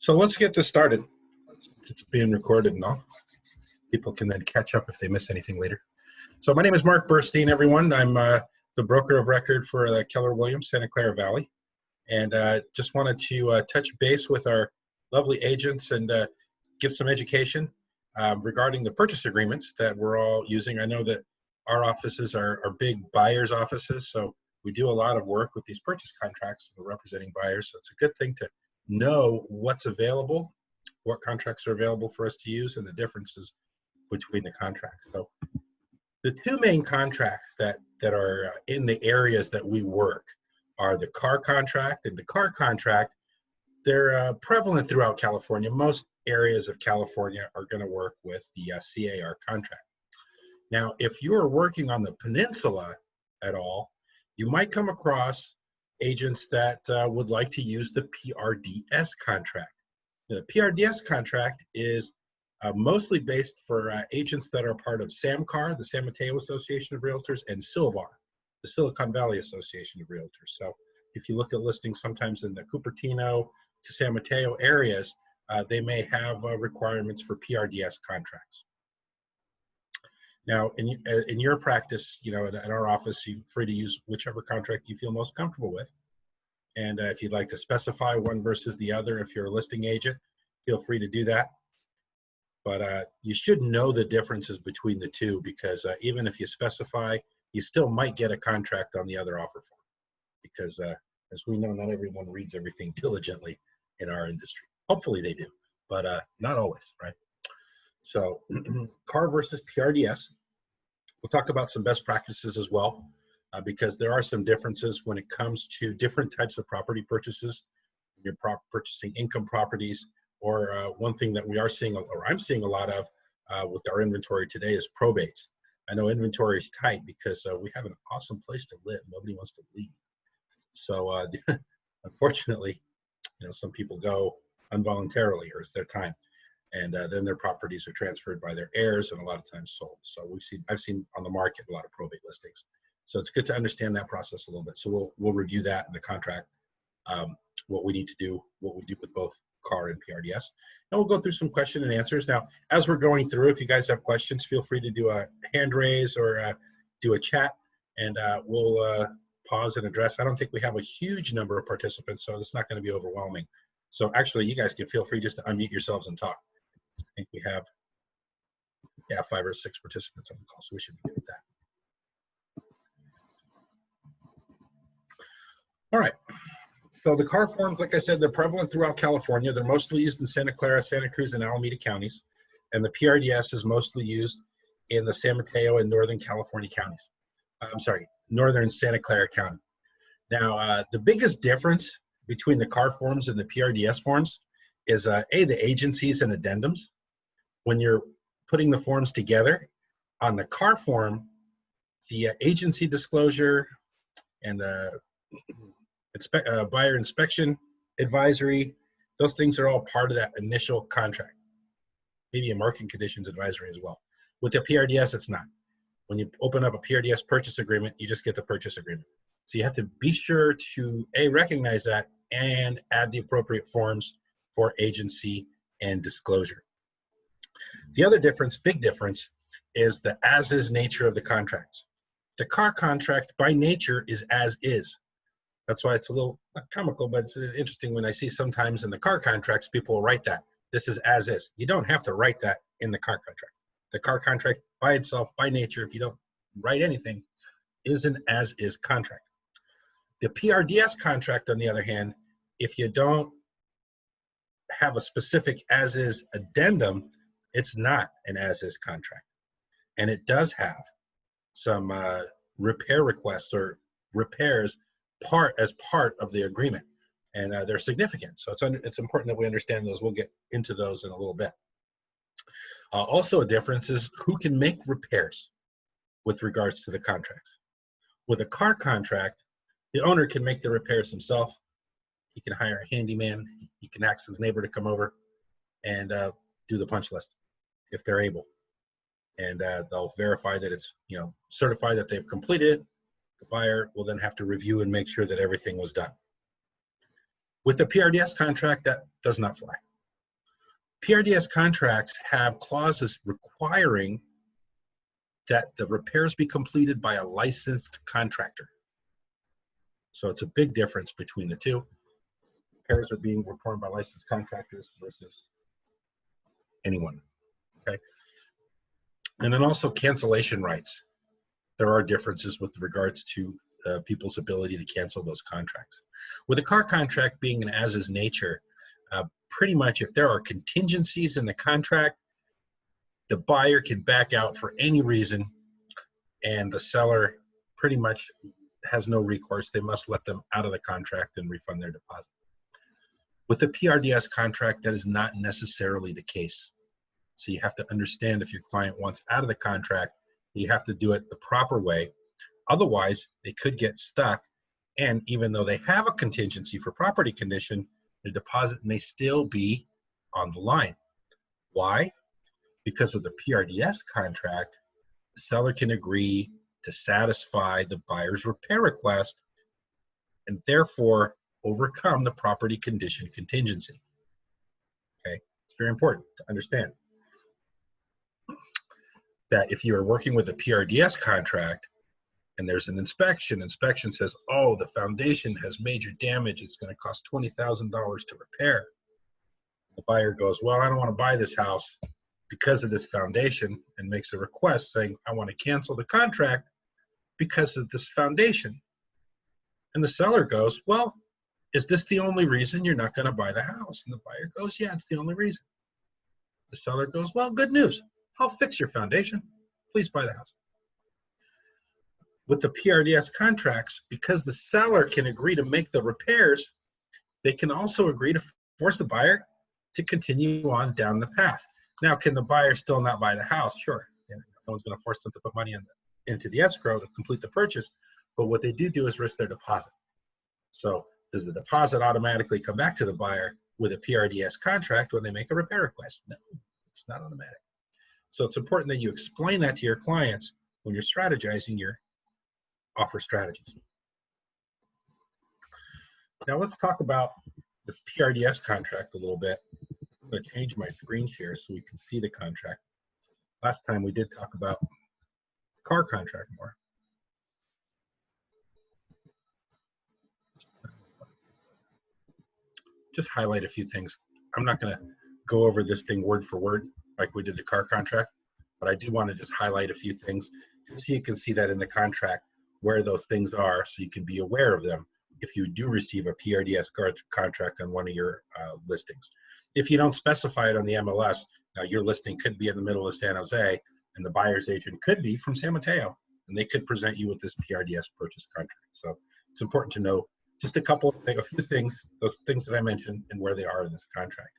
So let's get this started. It's being recorded and all. People can then catch up if they miss anything later. So my name is Mark Burstein, everyone. I'm the broker of record for Keller Williams, Santa Clara Valley. And just wanted to touch base with our lovely agents and give some education regarding the purchase agreements that we're all using. I know that our offices are big buyers' offices, so we do a lot of work with these purchase contracts for representing buyers. So it's a good thing to know what's available, what contracts are available for us to use, and the differences between the contracts. So the two main contracts that are in the areas that we work are the car contract and the car contract. They're prevalent throughout California. Most areas of California are going to work with the CAR contract. Now, if you're working on the peninsula at all, you might come across agents that would like to use the PRDS contract. The PRDS contract is mostly based for agents that are part of SAMCAR, the San Mateo Association of Realtors, and Silvar, the Silicon Valley Association of Realtors. So if you look at listings sometimes in the Cupertino to San Mateo areas, they may have requirements for PRDS contracts. Now, in your practice, you know, at our office, you're free to use whichever contract you feel most comfortable with. And if you'd like to specify one versus the other, if you're a listing agent, feel free to do that. But you should know the differences between the two, because even if you specify, you still might get a contract on the other offer form. Because as we know, not everyone reads everything diligently in our industry. Hopefully they do, but not always, right? So CAR versus PRDS. We'll talk about some best practices as well, because there are some differences when it comes to different types of property purchases. You're purchasing income properties, or one thing that we are seeing, or I'm seeing a lot of with our inventory today, is probates. I know inventory is tight because we have an awesome place to live. Nobody wants to leave. So unfortunately, you know, some people go involuntarily, or it's their time. And then their properties are transferred by their heirs and a lot of times sold. So I've seen on the market a lot of probate listings. So it's good to understand that process a little bit. So we'll review that in the contract, what we need to do, what we do with both CAR and PRDS. And we'll go through some question and answers. Now, as we're going through, if you guys have questions, feel free to do a hand raise or do a chat, and we'll pause and address. I don't think we have a huge number of participants, so it's not going to be overwhelming. So actually, you guys can feel free just to unmute yourselves and talk. I think we have, 5 or 6 participants on the call, so we should be good with that. All right. So the CAR forms, like I said, they're prevalent throughout California. They're mostly used in Santa Clara, Santa Cruz, and Alameda counties. And the PRDS is mostly used in the San Mateo and Northern California counties. Northern Santa Clara County. Now, the biggest difference between the CAR forms and the PRDS forms is the agencies and addendums. When you're putting the forms together, on the CAR form, the agency disclosure and the buyer inspection advisory, those things are all part of that initial contract. Maybe a market conditions advisory as well. With the PRDS, it's not. When you open up a PRDS purchase agreement, you just get the purchase agreement. So you have to be sure to recognize that and add the appropriate forms for agency and disclosure. The other difference, big difference, is the as-is nature of the contracts. The CAR contract by nature is as is. That's why it's a little not comical, but it's interesting when I see sometimes in the CAR contracts, people will write that. This is as is. You don't have to write that in the CAR contract. The CAR contract by itself, by nature, if you don't write anything, is an as-is contract. The PRDS contract, on the other hand, if you don't have a specific as-is addendum, it's not an as-is contract. And it does have some repair requests or repairs as part of the agreement. And they're significant. So it's important that we understand those. We'll get into those in a little bit. Also a difference is who can make repairs with regards to the contracts. With a CAR contract, the owner can make the repairs himself. He can hire a handyman. He can ask his neighbor to come over and do the punch list if they're able. And they'll verify that it's, certify that they've completed it. The buyer will then have to review and make sure that everything was done. With the PRDS contract, that does not fly. PRDS contracts have clauses requiring that the repairs be completed by a licensed contractor. So it's a big difference between the two. Repairs are being performed by licensed contractors versus anyone, okay? And then also cancellation rights. There are differences with regards to people's ability to cancel those contracts. With a car contract being an as-is nature, pretty much if there are contingencies in the contract, the buyer can back out for any reason, and the seller pretty much has no recourse. They must let them out of the contract and refund their deposit. With a PRDS contract, that is not necessarily the case. So you have to understand, if your client wants out of the contract, you have to do it the proper way. Otherwise, they could get stuck, and even though they have a contingency for property condition, the deposit may still be on the line. Why? Because with a PRDS contract, the seller can agree to satisfy the buyer's repair request and therefore overcome the property condition contingency. Okay, it's very important to understand that if you are working with a PRDS contract and there's an inspection says, oh, the foundation has major damage, it's going to cost $20,000 to repair. The buyer goes, well, I don't want to buy this house because of this foundation, and makes a request saying, I want to cancel the contract because of this foundation. And the seller goes, well, is this the only reason you're not going to buy the house? And the buyer goes, yeah, it's the only reason. The seller goes, well, good news. I'll fix your foundation. Please buy the house. With the PRDS contracts, because the seller can agree to make the repairs, they can also agree to force the buyer to continue on down the path. Now, can the buyer still not buy the house? Sure. No one's going to force them to put money into the escrow to complete the purchase. But what they do is risk their deposit. So does the deposit automatically come back to the buyer with a PRDS contract when they make a repair request? No, it's not automatic. So it's important that you explain that to your clients when you're strategizing your offer strategies. Now let's talk about the PRDS contract a little bit. I'm going to change my screen share so we can see the contract. Last time we did talk about car contract more. Just highlight a few things. I'm not going to go over this thing word for word like we did the car contract, but I do want to just highlight a few things so you can see that in the contract where those things are, so you can be aware of them if you do receive a PRDS contract on one of your listings. If you don't specify it on the MLS, now your listing could be in the middle of San Jose, and the buyer's agent could be from San Mateo, and they could present you with this PRDS purchase contract. So it's important to know just a few things, those things that I mentioned, and where they are in this contract.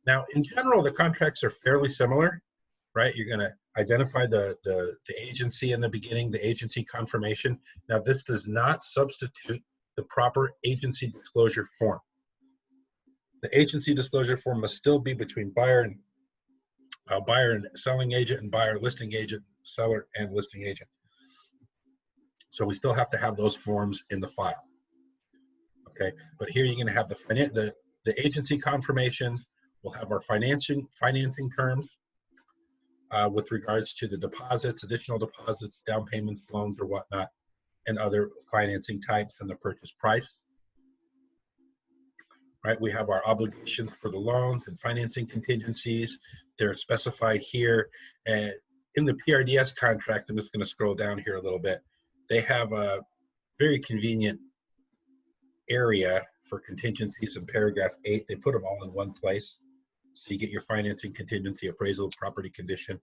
Now, in general, the contracts are fairly similar, right? You're going to identify the agency in the beginning, the agency confirmation. Now, this does not substitute the proper agency disclosure form. The agency disclosure form must still be between buyer and selling agent, and buyer, listing agent, seller, and listing agent. So we still have to have those forms in the file. Okay, but here you're going to have the agency confirmations. We'll have our financing terms with regards to the deposits, additional deposits, down payments, loans, or whatnot, and other financing types, and the purchase price. Right, we have our obligations for the loans and financing contingencies. They're specified here. And in the PRDS contract, I'm just going to scroll down here a little bit. They have a very convenient area for contingencies in paragraph 8. They put them all in one place. So you get your financing contingency, appraisal, property condition.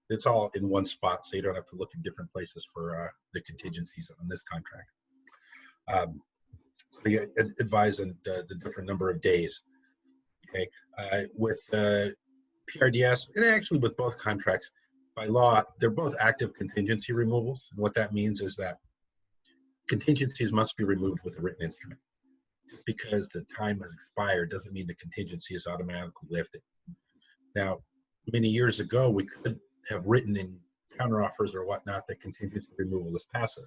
It's all in one spot, so you don't have to look in different places for the contingencies on this contract. So you advise on the different number of days. Okay, with PRDS, and actually with both contracts, by law, they're both active contingency removals. And what that means is that contingencies must be removed with a written instrument. Because the time has expired doesn't mean the contingency is automatically lifted. Now, many years ago, we could have written in counteroffers or whatnot that contingency removal is passive,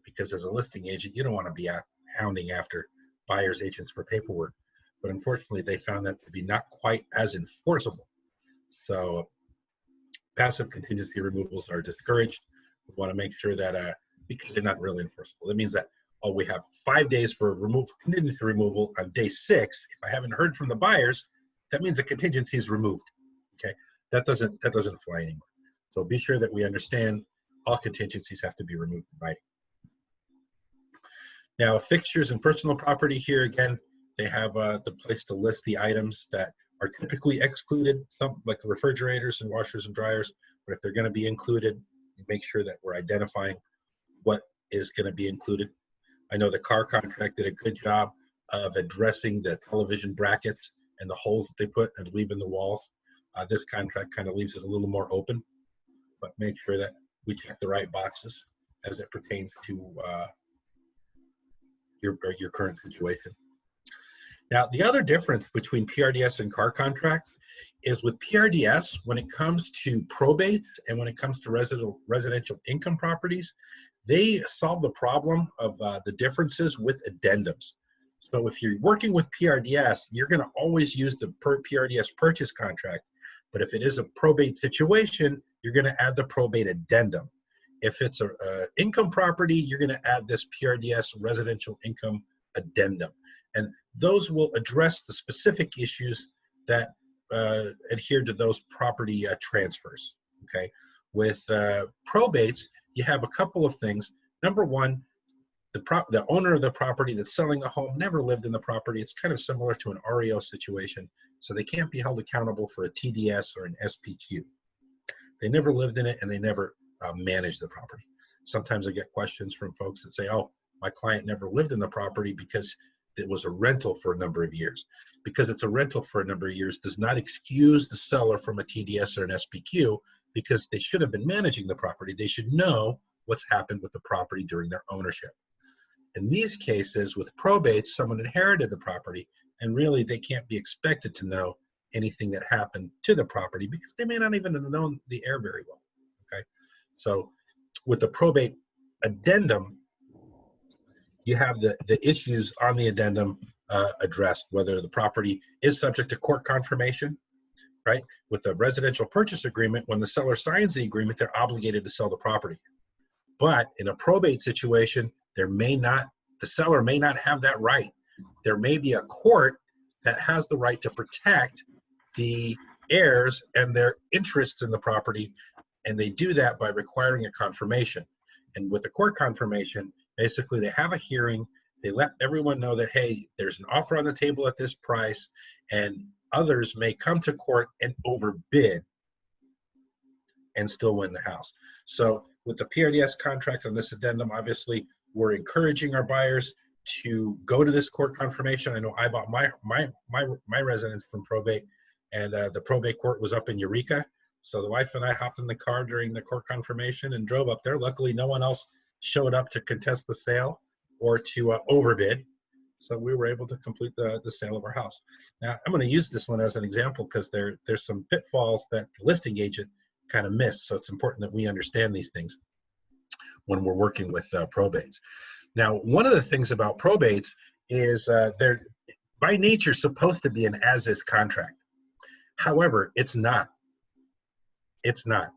because as a listing agent, you don't want to be hounding after buyer's agents for paperwork. But unfortunately, they found that to be not quite as enforceable. So passive contingency removals are discouraged. We want to make sure that because they're not really enforceable. It means that we have 5 days for contingency removal. On day 6, if I haven't heard from the buyers, that means the contingency is removed. Okay, that doesn't fly anymore. So be sure that we understand all contingencies have to be removed in writing. Now, fixtures and personal property, here again, they have the place to list the items that are typically excluded, like the refrigerators and washers and dryers. But if they're going to be included, make sure that we're identifying what is going to be included. I know the car contract did a good job of addressing the television brackets and the holes that they put and leaving the walls. This contract kind of leaves it a little more open, but make sure that we check the right boxes as it pertains to your current situation. Now, the other difference between PRDS and car contracts is with PRDS, when it comes to probates and when it comes to residential income properties, they solve the problem of the differences with addendums. So if you're working with PRDS, you're going to always use the PRDS purchase contract. But if it is a probate situation, you're going to add the probate addendum. If it's an income property, you're going to add this PRDS residential income addendum. And those will address the specific issues that adhere to those property transfers. Okay, with probates, you have a couple of things. Number one, the owner of the property that's selling the home never lived in the property. It's kind of similar to an REO situation, so they can't be held accountable for a TDS or an SPQ. They never lived in it and they never managed the property. Sometimes I get questions from folks that say, oh, my client never lived in the property because it was a rental for a number of years. Because it's a rental for a number of years does not excuse the seller from a TDS or an SPQ, because they should have been managing the property. They should know what's happened with the property during their ownership. In these cases, with probates, someone inherited the property, and really they can't be expected to know anything that happened to the property because they may not even have known the heir very well. Okay, so with the probate addendum, you have the issues on the addendum addressed, whether the property is subject to court confirmation, right? With the residential purchase agreement, when the seller signs the agreement, they're obligated to sell the property. But in a probate situation, the seller may not have that right. There may be a court that has the right to protect the heirs and their interests in the property, and they do that by requiring a confirmation. And with a court confirmation, basically they have a hearing, they let everyone know that, hey, there's an offer on the table at this price, and others may come to court and overbid and still win the house. So with the PRDS contract on this addendum, obviously we're encouraging our buyers to go to this court confirmation. I know I bought my residence from probate, and the probate court was up in Eureka. So the wife and I hopped in the car during the court confirmation and drove up there. Luckily, no one else showed up to contest the sale or to overbid. So we were able to complete the sale of our house. Now, I'm going to use this one as an example because there's some pitfalls that the listing agent kind of missed. So it's important that we understand these things when we're working with probates. Now, one of the things about probates is they're by nature supposed to be an as-is contract. However, it's not. It's not.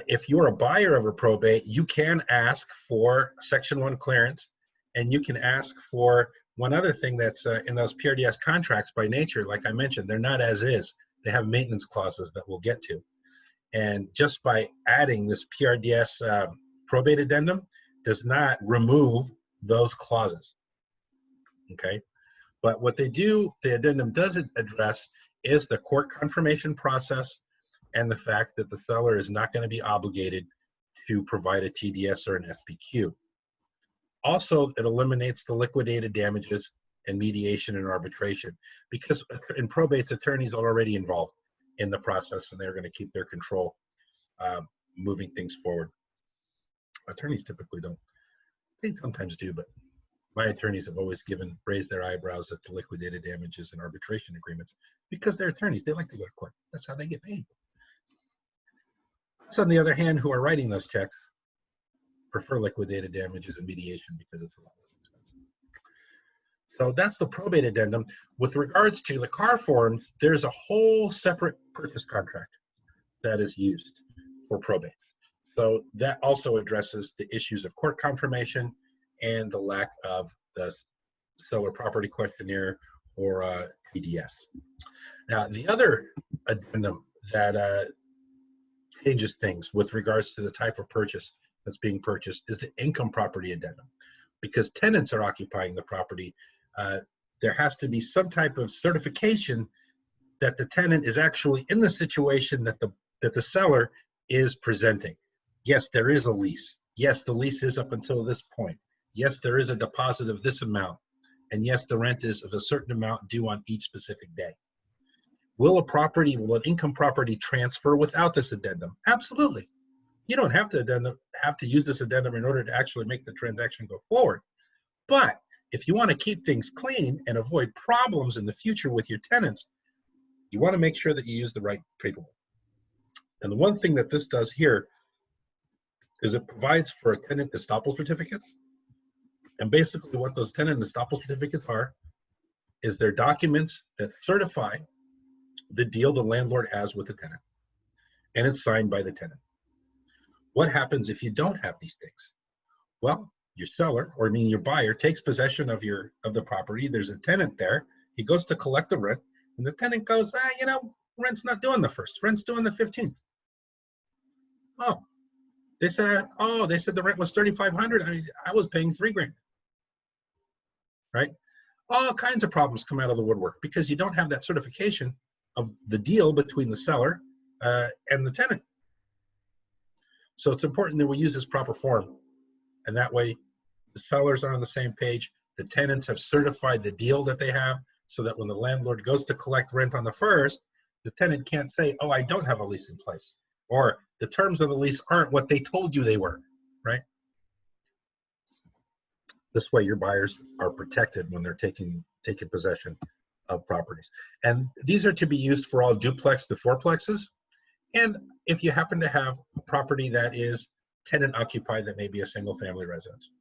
If you're a buyer of a probate, you can ask for Section 1 clearance, and you can ask for one other thing that's in those PRDS contracts by nature. Like I mentioned, they're not as is. They have maintenance clauses that we'll get to. And just by adding this PRDS probate addendum does not remove those clauses. Okay? But what they do, the addendum doesn't address, is the court confirmation process and the fact that the seller is not going to be obligated to provide a TDS or an SPQ. Also, it eliminates the liquidated damages and mediation and arbitration, because in probates, attorneys are already involved in the process, and they're going to keep their control moving things forward. Attorneys typically don't. They sometimes do, but my attorneys have always raised their eyebrows at the liquidated damages and arbitration agreements, because they're attorneys. They like to go to court. That's how they get paid. So on the other hand, who are writing those checks prefer liquidated damages and mediation because it's a lot less expensive. So that's the probate addendum. With regards to the car form, there's a whole separate purchase contract that is used for probate. So that also addresses the issues of court confirmation and the lack of the seller property questionnaire or PDS. Now, the other addendum that changes things with regards to the type of purchase that's being purchased is the income property addendum. Because tenants are occupying the property, there has to be some type of certification that the tenant is actually in the situation that the seller is presenting. Yes, there is a lease. Yes, the lease is up until this point. Yes, there is a deposit of this amount. And yes, the rent is of a certain amount due on each specific day. Will an income property transfer without this addendum? Absolutely. You don't have to use this addendum in order to actually make the transaction go forward. But if you want to keep things clean and avoid problems in the future with your tenants, you want to make sure that you use the right paperwork. And the one thing that this does here is it provides for tenant estoppel certificates. And basically what those tenant estoppel certificates are is they're documents that certify the deal the landlord has with the tenant. And it's signed by the tenant. What happens if you don't have these things? Well, your seller, or your buyer, takes possession of the property. There's a tenant there. He goes to collect the rent, and the tenant goes, rent's not doing the 1st. Rent's doing the 15th. Oh, they said the rent was $3,500. I was paying $3,000. Right? All kinds of problems come out of the woodwork because you don't have that certification of the deal between the seller and the tenant. So it's important that we use this proper form, and that way the sellers are on the same page. The tenants have certified the deal that they have, so that when the landlord goes to collect rent on the 1st, the tenant can't say, oh, I don't have a lease in place, or the terms of the lease aren't what they told you they were, right? This way your buyers are protected when they're taking possession of properties. And these are to be used for all duplex to fourplexes. And if you happen to have a property that is tenant occupied, that may be a single family residence.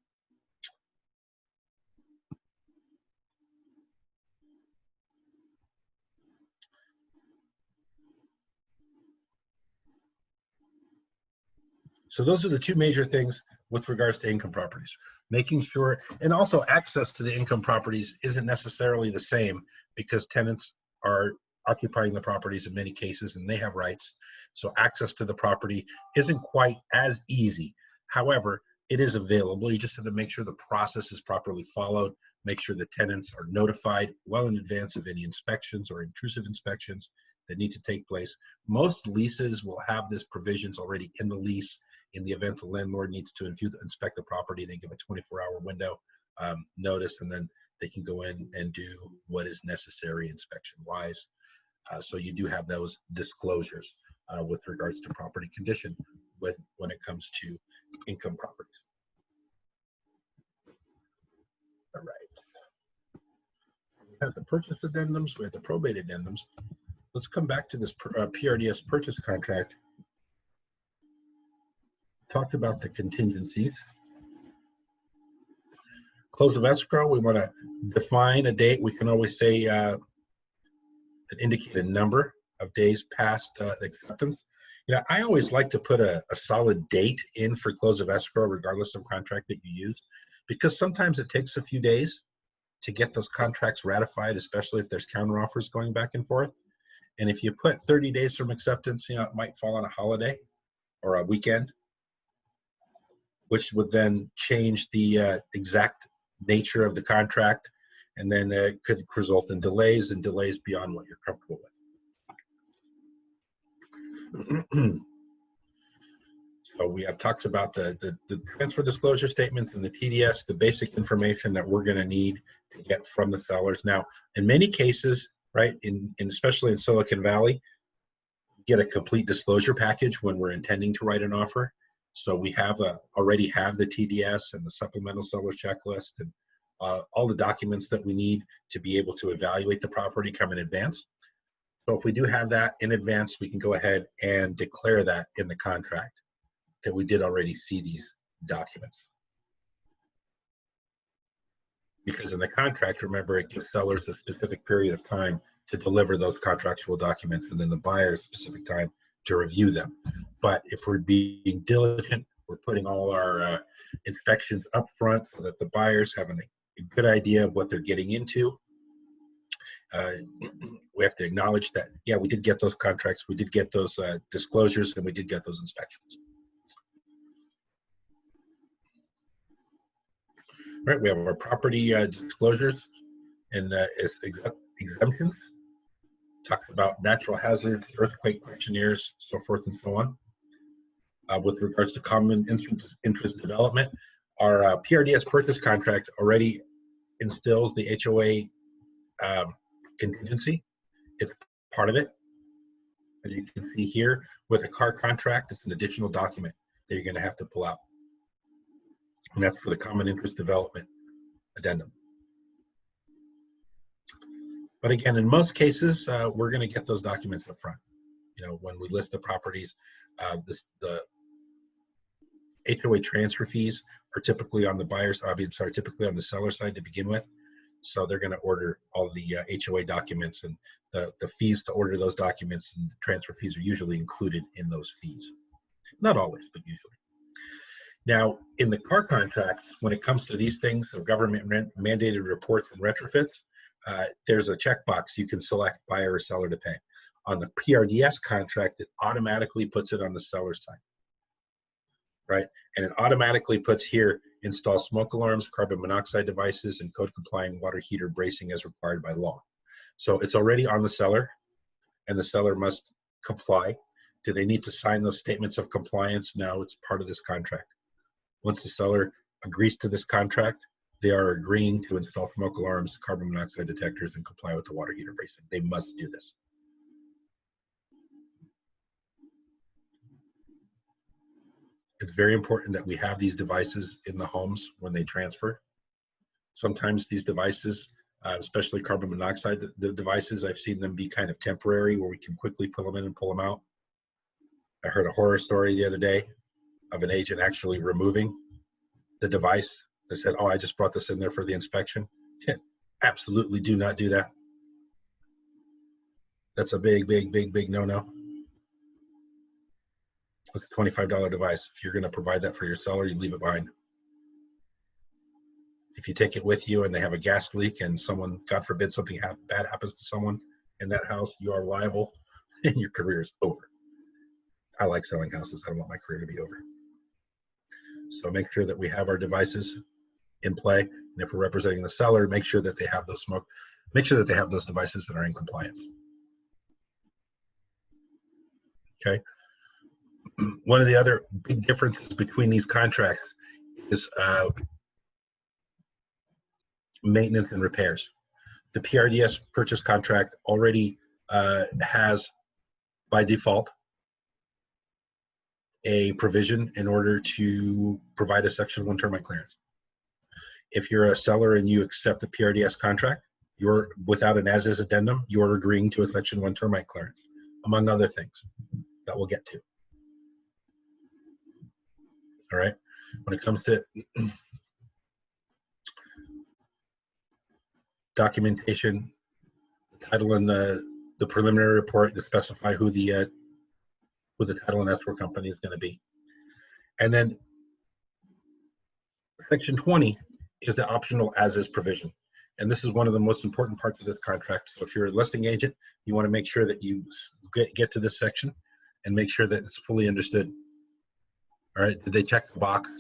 So those are the two major things with regards to income properties. Making sure, and also access to the income properties isn't necessarily the same because tenants are occupying the properties in many cases and they have rights. So access to the property isn't quite as easy. However, it is available. You just have to make sure the process is properly followed, make sure the tenants are notified well in advance of any inspections or intrusive inspections that need to take place. Most leases will have this provisions already in the lease. In the event the landlord needs to inspect the property, they give a 24-hour window notice, and then they can go in and do what is necessary inspection-wise. So you do have those disclosures with regards to property condition when it comes to income properties. All right. We have the purchase addendums, we have the probate addendums. Let's come back to this PRDS purchase contract. Talked about the contingencies. Close of escrow, we want to define a date. We can always say indicate a number of days past acceptance. I always like to put a solid date in for close of escrow, regardless of contract that you use, because sometimes it takes a few days to get those contracts ratified, especially if there's counteroffers going back and forth. And if you put 30 days from acceptance, it might fall on a holiday or a weekend, which would then change the exact nature of the contract, and then it could result in delays and delays beyond what you're comfortable with. So we have talked about the transfer disclosure statements and the TDS, the basic information that we're going to need to get from the sellers. Now, in many cases, right, especially in Silicon Valley, get a complete disclosure package when we're intending to write an offer. So we already have the TDS and the supplemental seller checklist and all the documents that we need to be able to evaluate the property come in advance. So if we do have that in advance, we can go ahead and declare that in the contract that we did already see these documents. because in the contract, remember, it gives sellers a specific period of time to deliver those contractual documents, and then the buyer a specific time to review them. But if we're being diligent, we're putting all our inspections up front so that the buyers have a good idea of what they're getting into. We have to acknowledge that, yeah, we did get those contracts, we did get those disclosures, and we did get those inspections. All right, we have our property disclosures and exemptions. Talks about natural hazards, earthquake questionnaires, so forth and so on. With regards to common interest development, our PRDS purchase contract already instills the HOA contingency. It's part of it. As you can see here, with a car contract, it's an additional document that you're going to have to pull out. And that's for the common interest development addendum. But again, in most cases, we're going to get those documents up front. You know, when we list the properties, the HOA transfer fees are typically on the buyer's, sorry, typically on the seller side to begin with. So they're going to order all the HOA documents, and the fees to order those documents and the transfer fees are usually included in those fees. Not always, but usually. Now, in the car contracts, when it comes to these things, of government mandated reports and retrofits, there's a checkbox you can select buyer or seller to pay. On the PRDS contract, it automatically puts it on the seller's side, right? And it automatically puts here, install smoke alarms, carbon monoxide devices, and code-complying water heater bracing as required by law. So it's already on the seller, and the seller must comply. Do they need to sign those statements of compliance? No, it's part of this contract. Once the seller agrees to this contract, they are agreeing to install smoke alarms, carbon monoxide detectors, and comply with the water heater bracing. They must do this. It's very important that we have these devices in the homes when they transfer. Sometimes these devices, especially carbon monoxide the devices, I've seen them be kind of temporary where we can quickly pull them in and pull them out. I heard a horror story the other day of an agent actually removing the device. They said, oh, I just brought this in there for the inspection. Yeah, absolutely do not do that. That's a big, big, big, big no-no. It's a $25 device. If you're going to provide that for your seller, you leave it behind. If you take it with you and they have a gas leak and someone, God forbid, something bad happens to someone in that house, you are liable and your career is over. I like selling houses. I don't want my career to be over. So make sure that we have our devices in play. And if we're representing the seller, make sure that they have those devices that are in compliance. Okay. One of the other big differences between these contracts is maintenance and repairs. The PRDS purchase contract already has, by default, a provision in order to provide a Section 1 termite clearance. If you're a seller and you accept the PRDS contract, you're without an as-is addendum, you're agreeing to a Section 1 termite clearance, among other things that we'll get to. All right. When it comes to documentation, the title and the preliminary report to specify who the title and escrow company is going to be. And then Section 20 is the optional as-is provision. And this is one of the most important parts of this contract. So if you're a listing agent, you want to make sure that you get to this section and make sure that it's fully understood. All right, did they check the box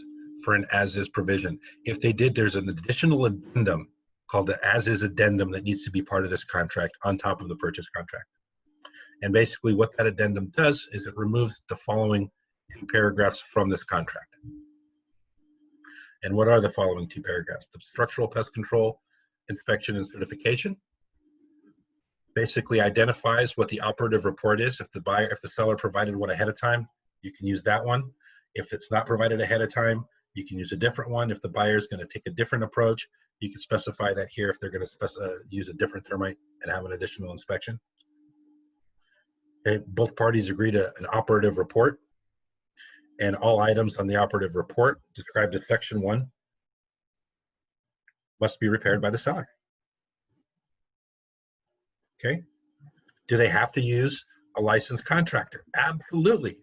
for an as-is provision? If they did, there's an additional addendum called the as-is addendum that needs to be part of this contract on top of the purchase contract. And basically what that addendum does is it removes the following two paragraphs from this contract. And what are the following two paragraphs? The structural pest control, inspection, and certification basically identifies what the operative report is. If the seller provided one ahead of time, you can use that one. If it's not provided ahead of time, you can use a different one. If the buyer is going to take a different approach, you can specify that here if they're going to use a different termite and have an additional inspection. Okay. Both parties agree to an operative report, and all items on the operative report described as Section 1 must be repaired by the seller. Okay. Do they have to use a licensed contractor? Absolutely.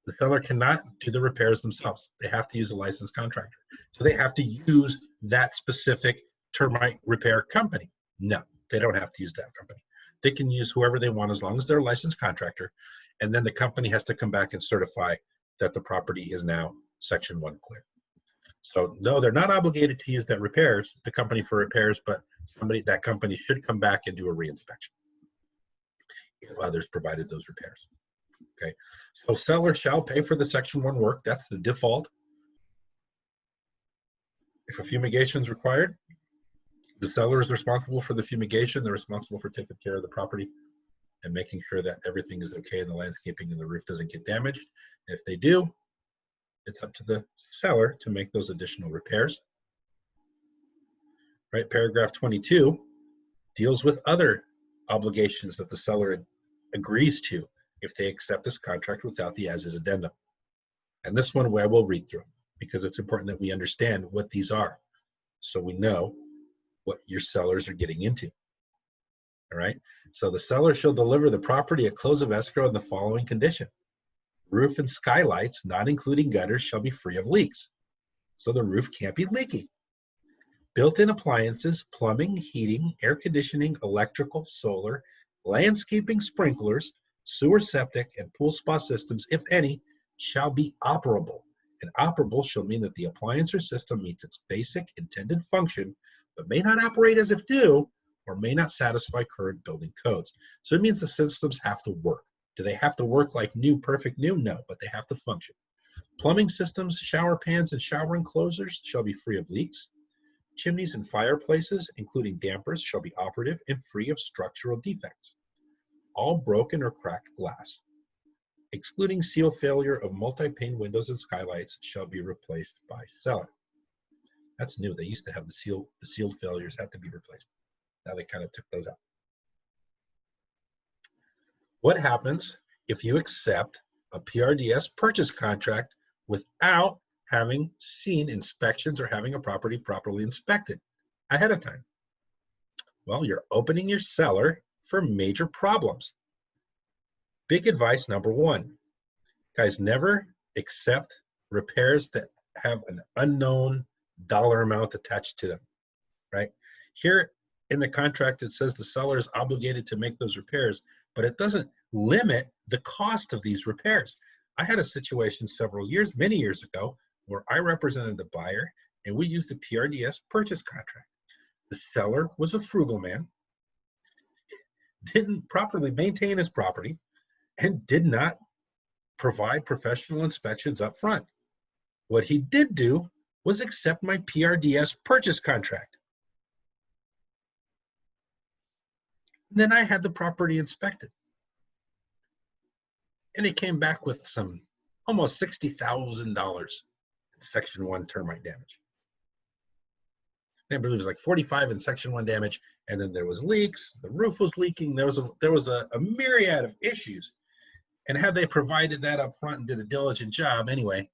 The seller cannot do the repairs themselves. They have to use a licensed contractor. So they have to use that specific termite repair company. No, they don't have to use that company. They can use whoever they want as long as they're a licensed contractor. And then the company has to come back and certify that the property is now Section 1 clear. So no, they're not obligated to use the company for repairs, but that company should come back and do a reinspection if others provided those repairs. Okay, so seller shall pay for the Section 1 work. That's the default. If a fumigation is required, the seller is responsible for the fumigation. They're responsible for taking care of the property and making sure that everything is okay and the landscaping and the roof doesn't get damaged. If they do, it's up to the seller to make those additional repairs. Right, paragraph 22 deals with other obligations that the seller agrees to if they accept this contract without the Is Addendum. And this one I will read through because it's important that we understand what these are so we know what your sellers are getting into. All right, so the seller shall deliver the property at close of escrow in the following condition. Roof and skylights, not including gutters, shall be free of leaks. So the roof can't be leaky. Built-in appliances, plumbing, heating, air conditioning, electrical, solar, landscaping, sprinklers, sewer, septic, and pool spa systems, if any, shall be operable. And operable shall mean that the appliance or system meets its basic intended function, but may not operate as if due, or may not satisfy current building codes. So it means the systems have to work. Do they have to work like new, perfect new? No, but they have to function. Plumbing systems, shower pans, and shower enclosures shall be free of leaks. Chimneys and fireplaces, including dampers, shall be operative and free of structural defects. All broken or cracked glass, excluding seal failure of multi-pane windows and skylights, shall be replaced by seller. That's new. They used to have the sealed failures had to be replaced. Now they kind of took those out. What happens if you accept a PRDS purchase contract without having seen inspections or having a property properly inspected ahead of time? Well, you're opening your seller for major problems. Big advice number one, guys, never accept repairs that have an unknown dollar amount attached to them, right? Here in the contract, it says the seller is obligated to make those repairs, but it doesn't limit the cost of these repairs. I had a situation many years ago, where I represented the buyer and we used a PRDS purchase contract. The seller was a frugal man, didn't properly maintain his property, and did not provide professional inspections up front. What he did do was accept my PRDS purchase contract. Then I had the property inspected. And he came back with some almost $60,000 in Section 1 termite damage. I believe it was like 45 in Section 1 damage, and then there was leaks, the roof was leaking, there was a myriad of issues. And had they provided that up front and did a diligent job anyway,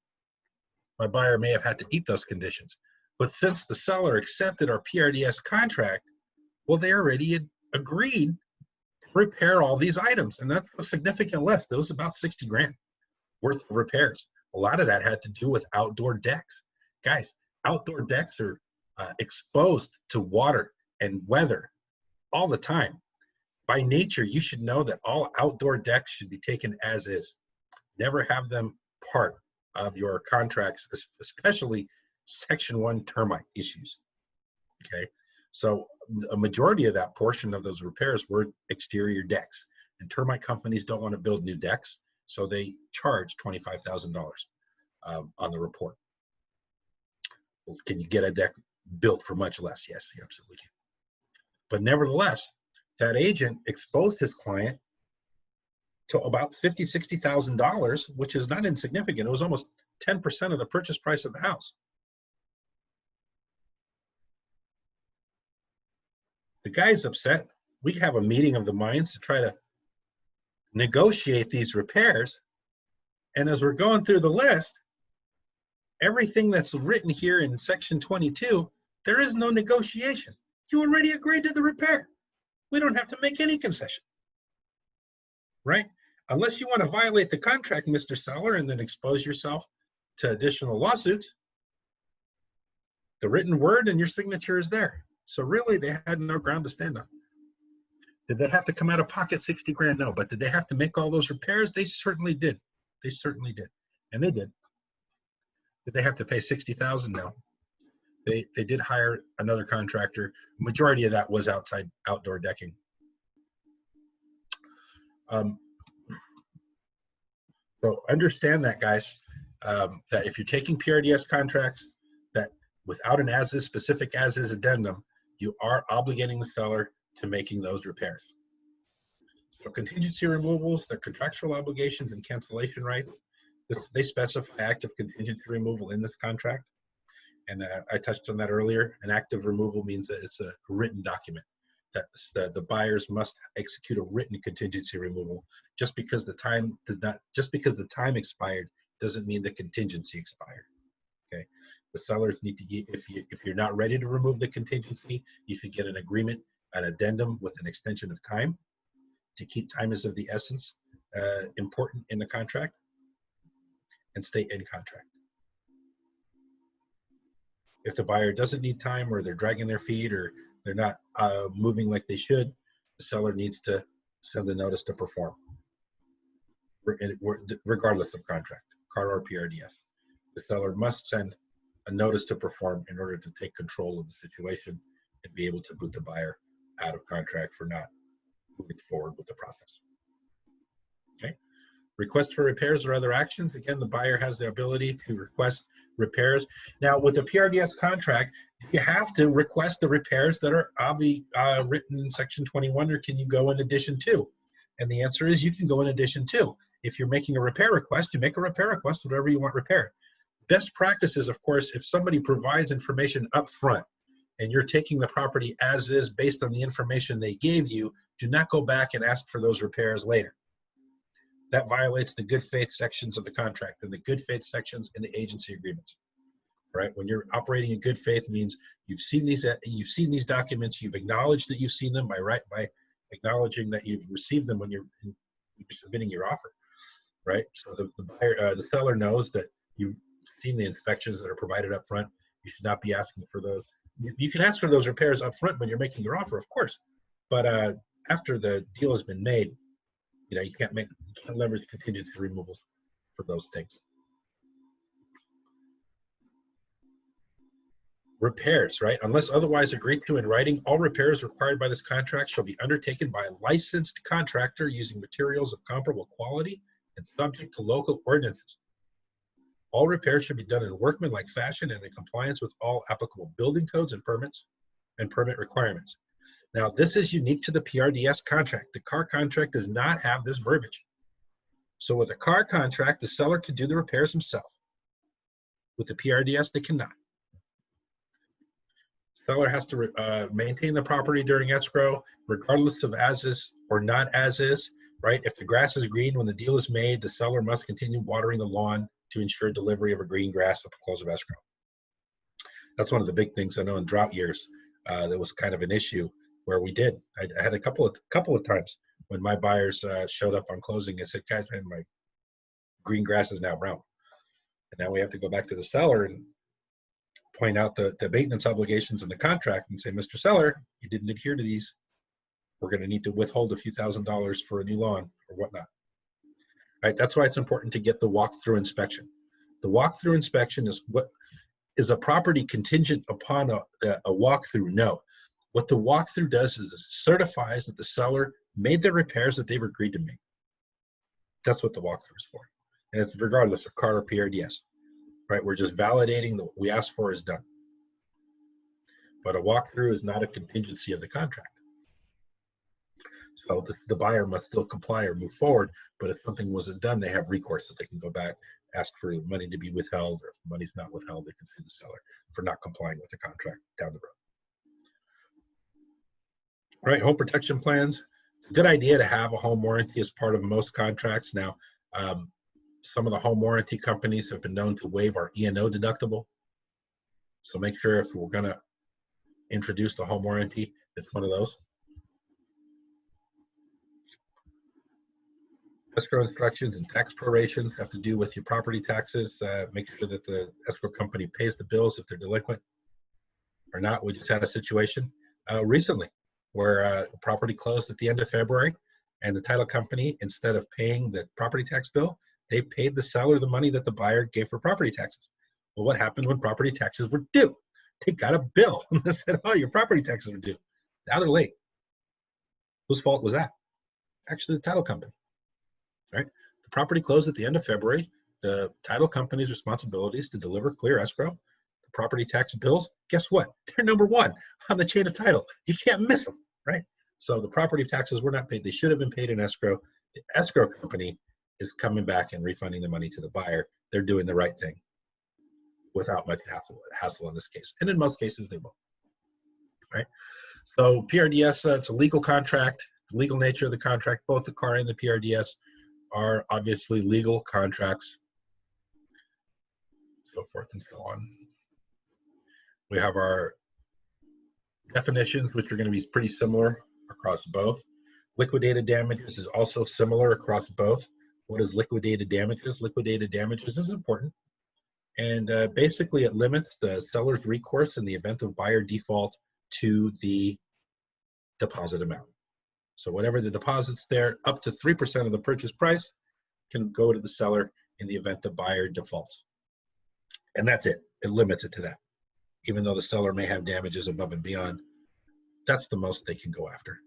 my buyer may have had to eat those conditions. But since the seller accepted our PRDS contract, well, they already had agreed to repair all these items. And that's a significant list. It was about 60 grand worth of repairs. A lot of that had to do with outdoor decks. Guys, outdoor decks are exposed to water and weather all the time. By nature, you should know that all outdoor decks should be taken as is. Never have them part of your contracts, especially Section 1 termite issues. Okay, so a majority of that portion of those repairs were exterior decks, and termite companies don't want to build new decks, so they charge $25,000 on the report. Well, can you get a deck built for much less? Yes, you absolutely can. But nevertheless, that agent exposed his client to about $50,000, $60,000, which is not insignificant. It was almost 10% of the purchase price of the house. The guy's upset. We have a meeting of the minds to try to negotiate these repairs. And as we're going through the list, everything that's written here in Section 22 There is no negotiation. You already agreed to the repair. We don't have to make any concession, right? Unless you want to violate the contract, Mr. Seller, and then expose yourself to additional lawsuits, the written word and your signature is there. So really, they had no ground to stand on. Did they have to come out of pocket 60 grand? No, but did they have to make all those repairs? They certainly did. They certainly did, and they did. Did they have to pay $60,000? No. They did hire another contractor. Majority of that was outdoor decking. So understand that, guys, that if you're taking PRDS contracts, that without an as-is, specific as-is addendum, you are obligating the seller to making those repairs. So contingency removals, the contractual obligations and cancellation rights, they specify active contingency removal in this contract. And I touched on that earlier. An active removal means that it's a written document that the buyers must execute a written contingency removal. Just because the time expired doesn't mean the contingency expired. Okay, the sellers need to, if you're not ready to remove the contingency, you should get an agreement, an addendum with an extension of time. To keep time is of the essence, important in the contract, and stay in contract. If the buyer doesn't need time, or they're dragging their feet, or they're not moving like they should, the seller needs to send a notice to perform, regardless of contract, CAR or PRDS. The seller must send a notice to perform in order to take control of the situation and be able to boot the buyer out of contract for not moving forward with the process. Okay. Request for repairs or other actions. Again, the buyer has the ability to request repairs. Now, with the PRDS contract, you have to request the repairs that are written in Section 21, or can you go in addition to? And the answer is you can go in addition to. If you're making a repair request, you make a repair request, whatever you want repaired. Best practices, of course, if somebody provides information up front and you're taking the property as is based on the information they gave you, do not go back and ask for those repairs later. That violates the good faith sections of the contract and the good faith sections in the agency agreements. Right? When you're operating in good faith, means you've seen these documents, you've acknowledged that you've seen them by acknowledging that you've received them when you're submitting your offer. Right? So the buyer, the seller knows that you've seen the inspections that are provided up front. You should not be asking for those. You can ask for those repairs up front when you're making your offer, of course, but after the deal has been made, you can't leverage contingency removals for those things. Repairs, right? Unless otherwise agreed to in writing, all repairs required by this contract shall be undertaken by a licensed contractor using materials of comparable quality and subject to local ordinances. All repairs should be done in workmanlike fashion and in compliance with all applicable building codes and permits and permit requirements. Now, this is unique to the PRDS contract. The CAR contract does not have this verbiage. So with a CAR contract, the seller can do the repairs himself. With the PRDS, they cannot. Seller has to maintain the property during escrow, regardless of as is or not as is, right? If the grass is green when the deal is made, the seller must continue watering the lawn to ensure delivery of a green grass at the close of escrow. That's one of the big things I know in drought years. That was kind of an issue where we did. I had a couple of times when my buyers showed up on closing. I said, guys, man, my green grass is now brown. And now we have to go back to the seller and point out the maintenance obligations in the contract and say, Mr. Seller, you didn't adhere to these. We're going to need to withhold a few $1,000s for a new lawn or whatnot. Right? That's why it's important to get the walkthrough inspection. The walkthrough inspection is a property contingent upon a walkthrough? No. What the walkthrough does is it certifies that the seller made the repairs that they've agreed to make. That's what the walkthrough is for. And it's regardless of CAR or PRDS. Right? We're just validating that what we asked for is done. But a walkthrough is not a contingency of the contract. So the buyer must still comply or move forward, but if something wasn't done, they have recourse that they can go back, ask for money to be withheld, or if the money's not withheld, they can sue the seller for not complying with the contract down the road. All right, home protection plans. It's a good idea to have a home warranty as part of most contracts. Now, some of the home warranty companies have been known to waive our E&O deductible. So make sure if we're going to introduced a home warranty. It's one of those. Escrow instructions and tax prorations have to do with your property taxes. Make sure that the escrow company pays the bills if they're delinquent or not. We just had a situation recently where the property closed at the end of February, and the title company, instead of paying the property tax bill, they paid the seller the money that the buyer gave for property taxes. Well, what happened when property taxes were due? They got a bill and they said, oh, your property taxes are due. Now they're late. Whose fault was that? Actually, the title company. Right? The property closed at the end of February. The title company's responsibility is to deliver clear escrow. The property tax bills, guess what? They're number one on the chain of title. You can't miss them, right? So the property taxes were not paid. They should have been paid in escrow. The escrow company is coming back and refunding the money to the buyer. They're doing the right thing without much hassle in this case. And in most cases, they will, right? So PRDS, it's a legal contract. The legal nature of the contract, both the CAR and the PRDS are obviously legal contracts, so forth and so on. We have our definitions, which are going to be pretty similar across both. Liquidated damages is also similar across both. What is liquidated damages? Liquidated damages is important. And basically it limits the seller's recourse in the event of buyer default to the deposit amount. So whatever the deposit's there, up to 3% of the purchase price can go to the seller in the event the buyer defaults. And that's it. It limits it to that. Even though the seller may have damages above and beyond, that's the most they can go after.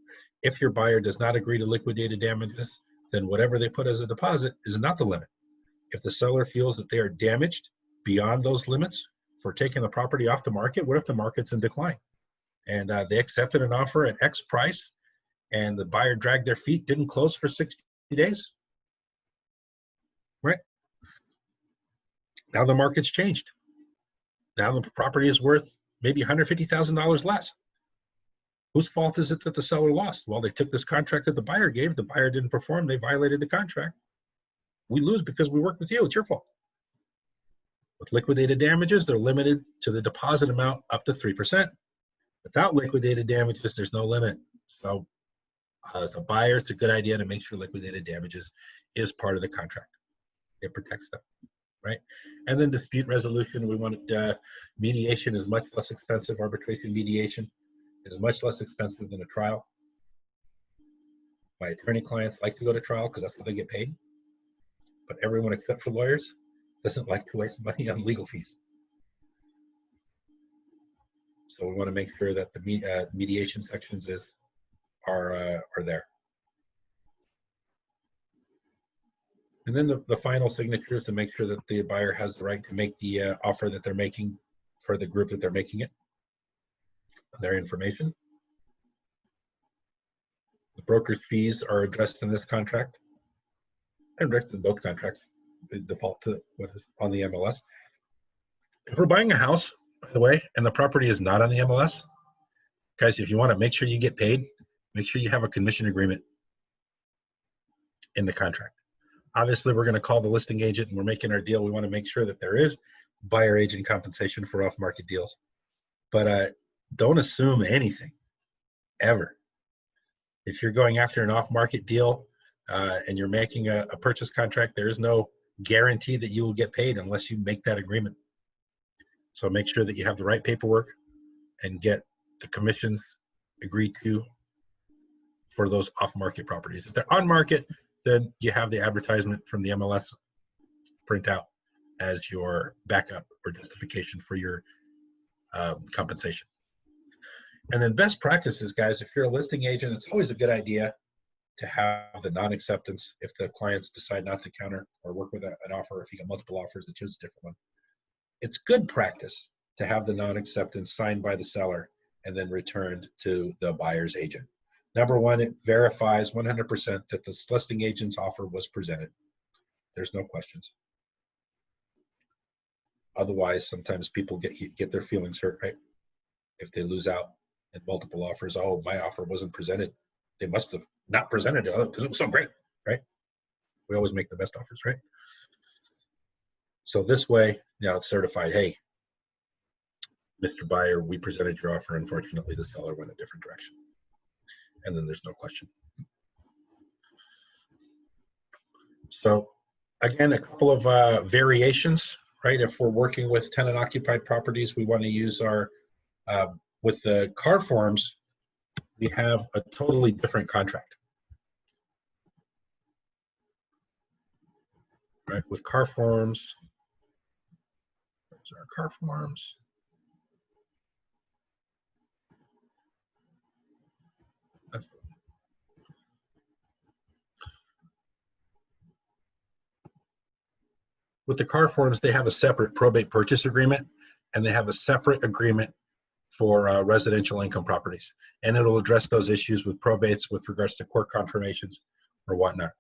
If your buyer does not agree to liquidated damages, then whatever they put as a deposit is not the limit. If the seller feels that they are damaged beyond those limits for taking the property off the market, what if the market's in decline? And they accepted an offer at X price, and the buyer dragged their feet, didn't close for 60 days, right? Now the market's changed. Now the property is worth maybe $150,000 less. Whose fault is it that the seller lost? Well, they took this contract that the buyer gave. The buyer didn't perform. They violated the contract. We lose because we worked with you. It's your fault. With liquidated damages, they're limited to the deposit amount up to 3%. Without liquidated damages, there's no limit. So as a buyer, it's a good idea to make sure liquidated damages is part of the contract. It protects them, right? And then dispute resolution, we want mediation is much less expensive. Arbitration mediation is much less expensive than a trial. My attorney clients like to go to trial because that's what they get paid. But everyone except for lawyers doesn't like to waste money on legal fees. So we want to make sure that the mediation sections are there. And then the final signature is to make sure that the buyer has the right to make the offer that they're making for the group that they're making it, their information. The broker's fees are addressed in this contract. They're addressed in both contracts. They default to what is on the MLS. If we're buying a house, by the way, and the property is not on the MLS, guys, if you want to make sure you get paid, make sure you have a commission agreement in the contract. Obviously, we're going to call the listing agent and we're making our deal. We want to make sure that there is buyer agent compensation for off-market deals. But don't assume anything, ever. If you're going after an off-market deal and you're making a purchase contract, there is no guarantee that you will get paid unless you make that agreement. So make sure that you have the right paperwork and get the commissions agreed to for those off-market properties. If they're on market, then you have the advertisement from the MLS printout as your backup or justification for your compensation. And then best practices, guys, if you're a listing agent, it's always a good idea to have the non-acceptance if the clients decide not to counter or work with an offer. If you get multiple offers, they choose a different one. It's good practice to have the non-acceptance signed by the seller and then returned to the buyer's agent. Number one, it verifies 100% that the listing agent's offer was presented. There's no questions. Otherwise, sometimes people get their feelings hurt, right? If they lose out in multiple offers, oh, my offer wasn't presented. They must have not presented it because it was so great, right? We always make the best offers, right? So this way, now it's certified, hey, Mr. Buyer, we presented your offer. Unfortunately, the seller went a different direction. And then there's no question. So again, a couple of variations, right? If we're working with tenant occupied properties, we want to use our, with the car forms, we have a totally different contract. Right, with car forms, there's our car forms. With the car forms, they have a separate probate purchase agreement, and they have a separate agreement for residential income properties. And it'll address those issues with probates with regards to court confirmations or whatnot.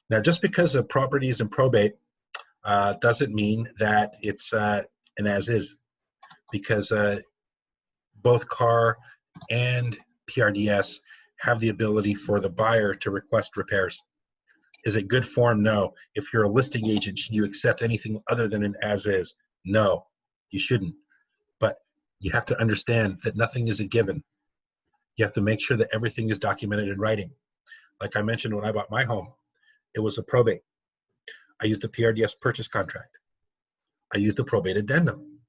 Now, just because a property is in probate doesn't mean that it's an as-is, because both CAR and PRDS have the ability for the buyer to request repairs. Is it good form? No. If you're a listing agent, should you accept anything other than an as-is? No, you shouldn't. But you have to understand that nothing is a given. You have to make sure that everything is documented in writing. Like I mentioned, when I bought my home, it was a probate. I used the PRDS purchase contract. I used the probate addendum.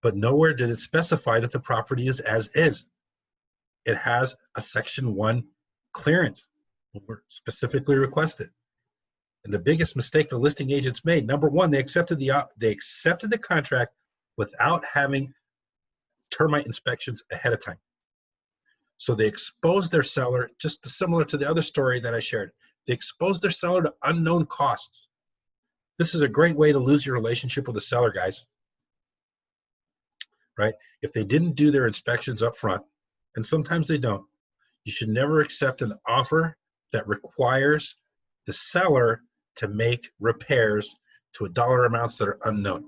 But nowhere did it specify that the property is as is. It has a Section 1 clearance, specifically requested. And the biggest mistake the listing agents made, number one, they accepted the contract without having termite inspections ahead of time. So they exposed their seller, just similar to the other story that I shared. They exposed their seller to unknown costs. This is a great way to lose your relationship with the seller, guys. Right? If they didn't do their inspections up front, and sometimes they don't, you should never accept an offer that requires the seller to make repairs to dollar amounts that are unknown,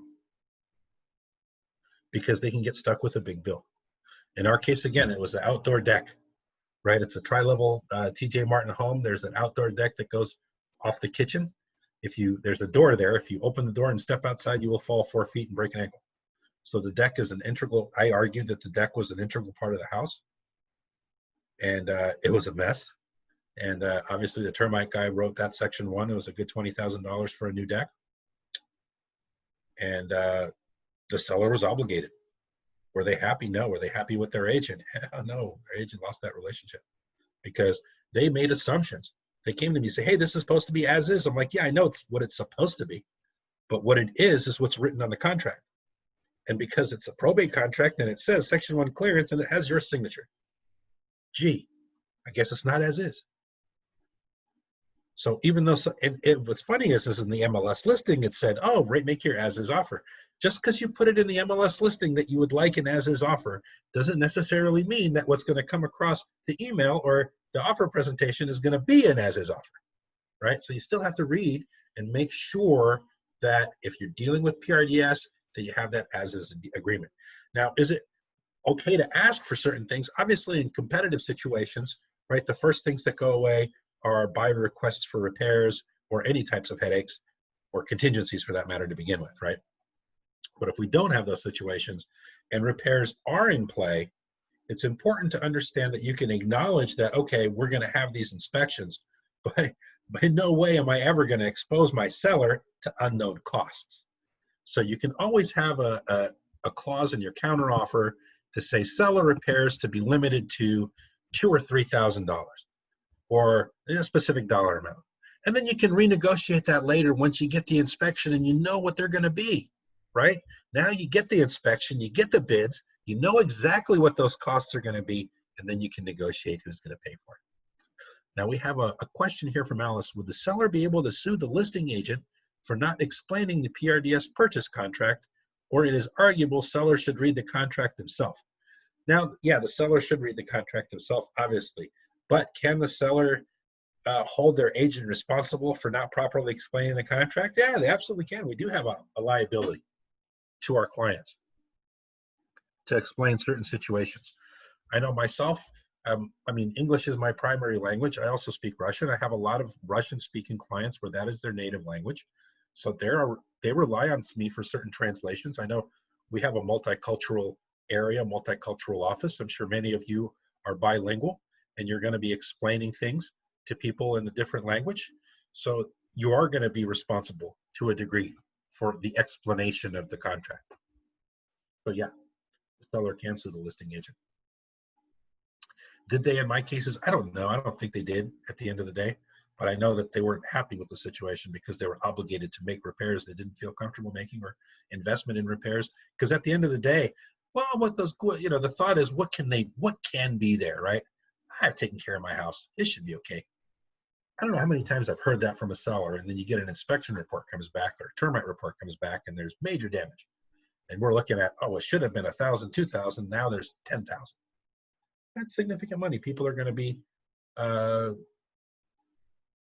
because they can get stuck with a big bill. In our case, again, it was the outdoor deck, right? It's a tri-level TJ Martin home. There's an outdoor deck that goes off the kitchen. There's a door there. If you open the door and step outside, you will fall 4 feet and break an ankle. So the deck is an integral, I argued that the deck was an integral part of the house. And it was a mess. And obviously the termite guy wrote that Section 1. It was a good $20,000 for a new deck. And the seller was obligated. Were they happy? No. Were they happy with their agent? Hell no. Their agent lost that relationship because they made assumptions. They came to me and say, hey, this is supposed to be as is. I'm like, yeah, I know it's what it's supposed to be. But what it is what's written on the contract. And because it's a probate contract and it says Section 1 clearance and it has your signature. Gee, I guess it's not as is. So even though, what's funny is in the MLS listing, it said, oh, right, make your as-is offer. Just because you put it in the MLS listing that you would like an as-is offer doesn't necessarily mean that what's going to come across the email or the offer presentation is going to be an as-is offer, right? So you still have to read and make sure that if you're dealing with PRDS, that you have that as-is agreement. Now, is it okay to ask for certain things? Obviously, in competitive situations, right, the first things that go away are buyer requests for repairs or any types of headaches or contingencies for that matter to begin with, right? But if we don't have those situations and repairs are in play, it's important to understand that you can acknowledge that, okay, we're going to have these inspections, but by no way am I ever going to expose my seller to unknown costs. So you can always have a clause in your counteroffer to say seller repairs to be limited to $2,000 or $3,000 or a specific dollar amount. And then you can renegotiate that later once you get the inspection and you know what they're going to be, right? Now you get the inspection, you get the bids, you know exactly what those costs are going to be, and then you can negotiate who's going to pay for it. Now we have a question here from Alice. Would the seller be able to sue the listing agent for not explaining the PRDS purchase contract, or it is arguable seller should read the contract himself? Now, yeah, the seller should read the contract himself, obviously, but can the seller hold their agent responsible for not properly explaining the contract? Yeah, they absolutely can. We do have a liability to our clients to explain certain situations. I know myself, I mean, English is my primary language. I also speak Russian. I have a lot of Russian-speaking clients where that is their native language. So they rely on me for certain translations. I know We have a multicultural area, multicultural office. I'm sure many of you are bilingual and you're going to be explaining things to people in a different language. So you are going to be responsible to a degree for the explanation of the contract. So yeah, the seller can sue the listing agent. Did they in my cases? I don't know. I don't think they did at the end of the day, but I know that they weren't happy with the situation because they were obligated to make repairs they didn't feel comfortable making, or investment in repairs. Because at the end of the day, well, the thought is, what can be there, right? I've taken care of my house. It should be okay. I don't know how many times I've heard that from a seller, and then you get an inspection report comes back or a termite report comes back and there's major damage. And we're looking at, oh, it should have been 1,000, 2,000. Now there's 10,000. That's significant money. People are going to be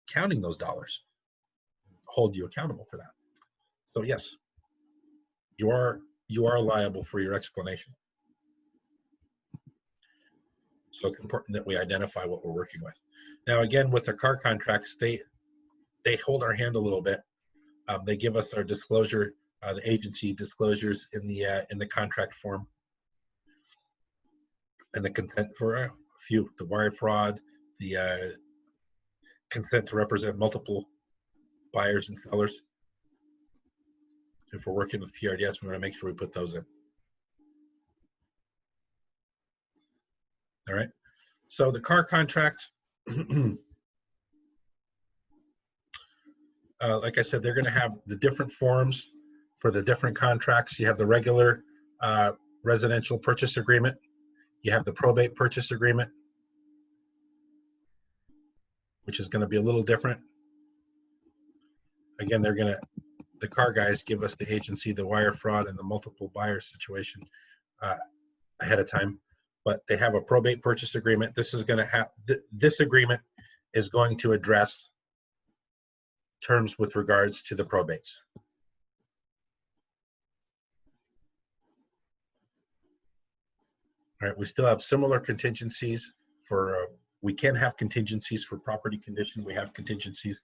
counting those dollars, hold you accountable for that. So yes, you are liable for your explanation. So it's important that we identify what we're working with. Now, again, with the car contracts, they hold our hand a little bit. They give us our disclosure, the agency disclosures in the contract form, and the consent for a few, the wire fraud, the consent to represent multiple buyers and sellers. If we're working with PRDS, we want to make sure we put those in. All right. So the car contracts, like I said, they're going to have the different forms for the different contracts. You have the regular residential purchase agreement. You have the probate purchase agreement, which is going to be a little different. Again, the car guys give us the agency, the wire fraud, and the multiple buyer situation ahead of time. But they have a probate purchase agreement. This agreement is going to address terms with regards to the probates. All right, we still have similar contingencies for, we can have contingencies for property condition. We have contingencies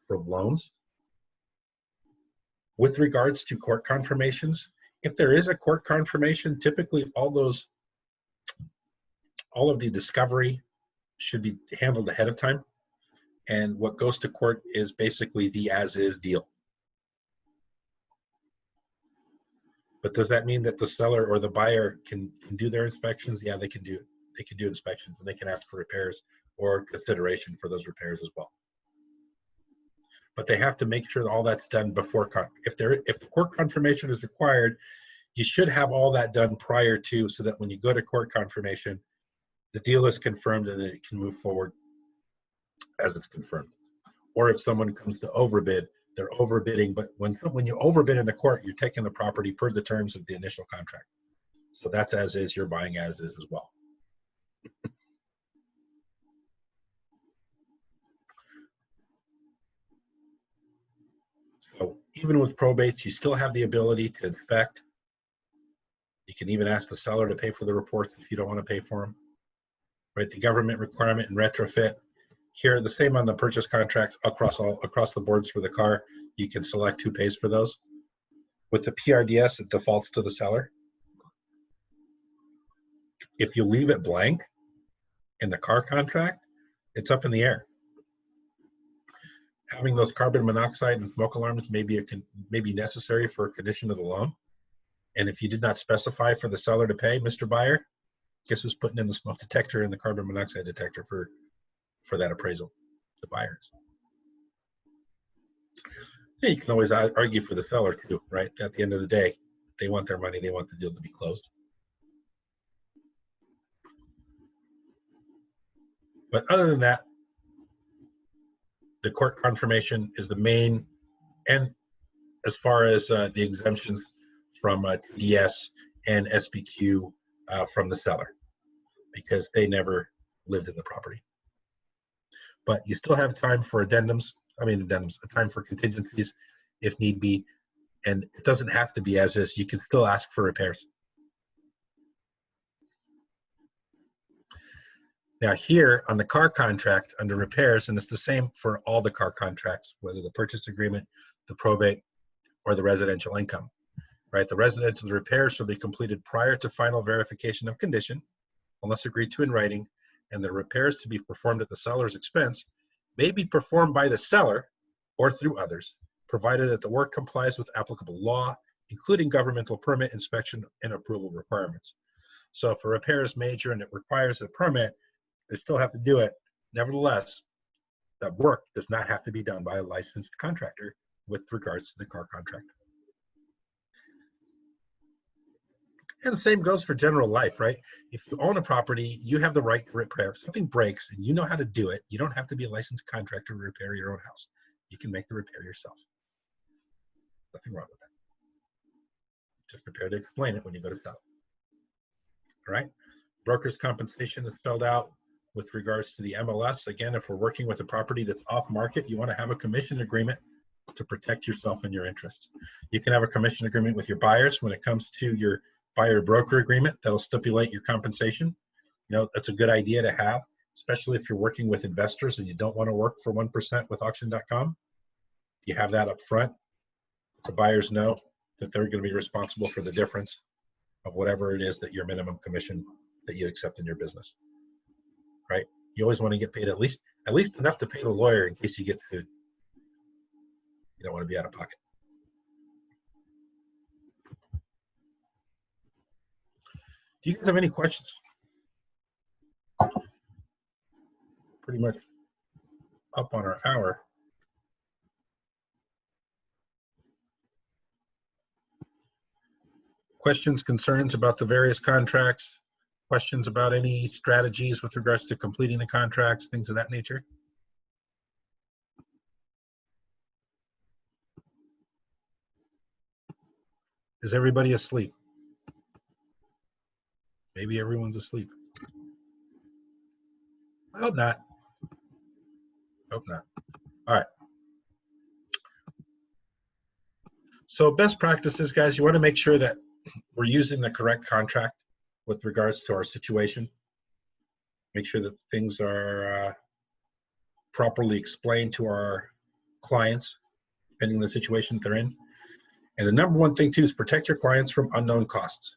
for loans. With regards to court confirmations, if there is a court confirmation, typically all of the discovery should be handled ahead of time. And what goes to court is basically the as-is deal. But does that mean that the seller or the buyer can do their inspections? Yeah, they can do inspections, and they can ask for repairs or consideration for those repairs as well. But they have to make sure that all that's done before, if the court confirmation is required, you should have all that done prior to, so that when you go to court confirmation, the deal is confirmed and then it can move forward as it's confirmed. Or if someone comes to overbid, they're overbidding, but when you overbid in the court, you're taking the property per the terms of the initial contract. So that's as is, you're buying as is as well. So even with probates, you still have the ability to inspect. You can even ask the seller to pay for the reports if you don't want to pay for them. Right, the government requirement and retrofit. Here, the same on the purchase contracts across the boards for the car. You can select who pays for those. With the PRDS, it defaults to the seller. If you leave it blank in the car contract, it's up in the air. Having those carbon monoxide and smoke alarms may be necessary for a condition of the loan. And if you did not specify for the seller to pay, Mr. Buyer, guess who's putting in the smoke detector and the carbon monoxide detector for that appraisal? The buyers. Yeah, you can always argue for the seller too, right? At the end of the day, they want their money, they want the deal to be closed. But other than that, the court confirmation is the main, and as far as the exemptions from TDS and SBQ from the seller, because they never lived in the property. But you still have time for addendums, time for contingencies if need be, and it doesn't have to be as is. You can still ask for repairs. Now here on the car contract under repairs, and it's the same for all the car contracts, whether the purchase agreement, the probate, or the residential income. right? The residential repairs shall be completed prior to final verification of condition, unless agreed to in writing, and the repairs to be performed at the seller's expense may be performed by the seller or through others, provided that the work complies with applicable law, including governmental permit, inspection, and approval requirements. So if a repair is major and it requires a permit, they still have to do it. Nevertheless, that work does not have to be done by a licensed contractor with regards to the car contract. And the same goes for general life, right? If you own a property, you have the right to repair. If something breaks and you know how to do it, you don't have to be a licensed contractor to repair your own house. You can make the repair yourself. Nothing wrong with that. Just prepare to explain it when you go to sell. All right? Broker's compensation is spelled out with regards to the MLS. Again, if we're working with a property that's off market, you want to have a commission agreement to protect yourself and your interests. You can have a commission agreement with your buyers when it comes to your buyer-broker agreement that'll stipulate your compensation. You know, that's a good idea to have, especially if you're working with investors and you don't want to work for 1% with auction.com. You have that up front. The buyers know that they're going to be responsible for the difference of whatever it is that your minimum commission that you accept in your business, right? You always want to get paid at least enough to pay the lawyer in case you get sued. You don't want to be out of pocket. Do you guys have any questions? Pretty much up on our hour. Questions, concerns about the various contracts? Questions about any strategies with regards to completing the contracts, things of that nature? Is everybody asleep? Maybe everyone's asleep. I hope not. Hope not. All right. So best practices, guys, you want to make sure that we're using the correct contract with regards to our situation. Make sure that things are properly explained to our clients, depending on the situation that they're in. And the number one thing too is protect your clients from unknown costs.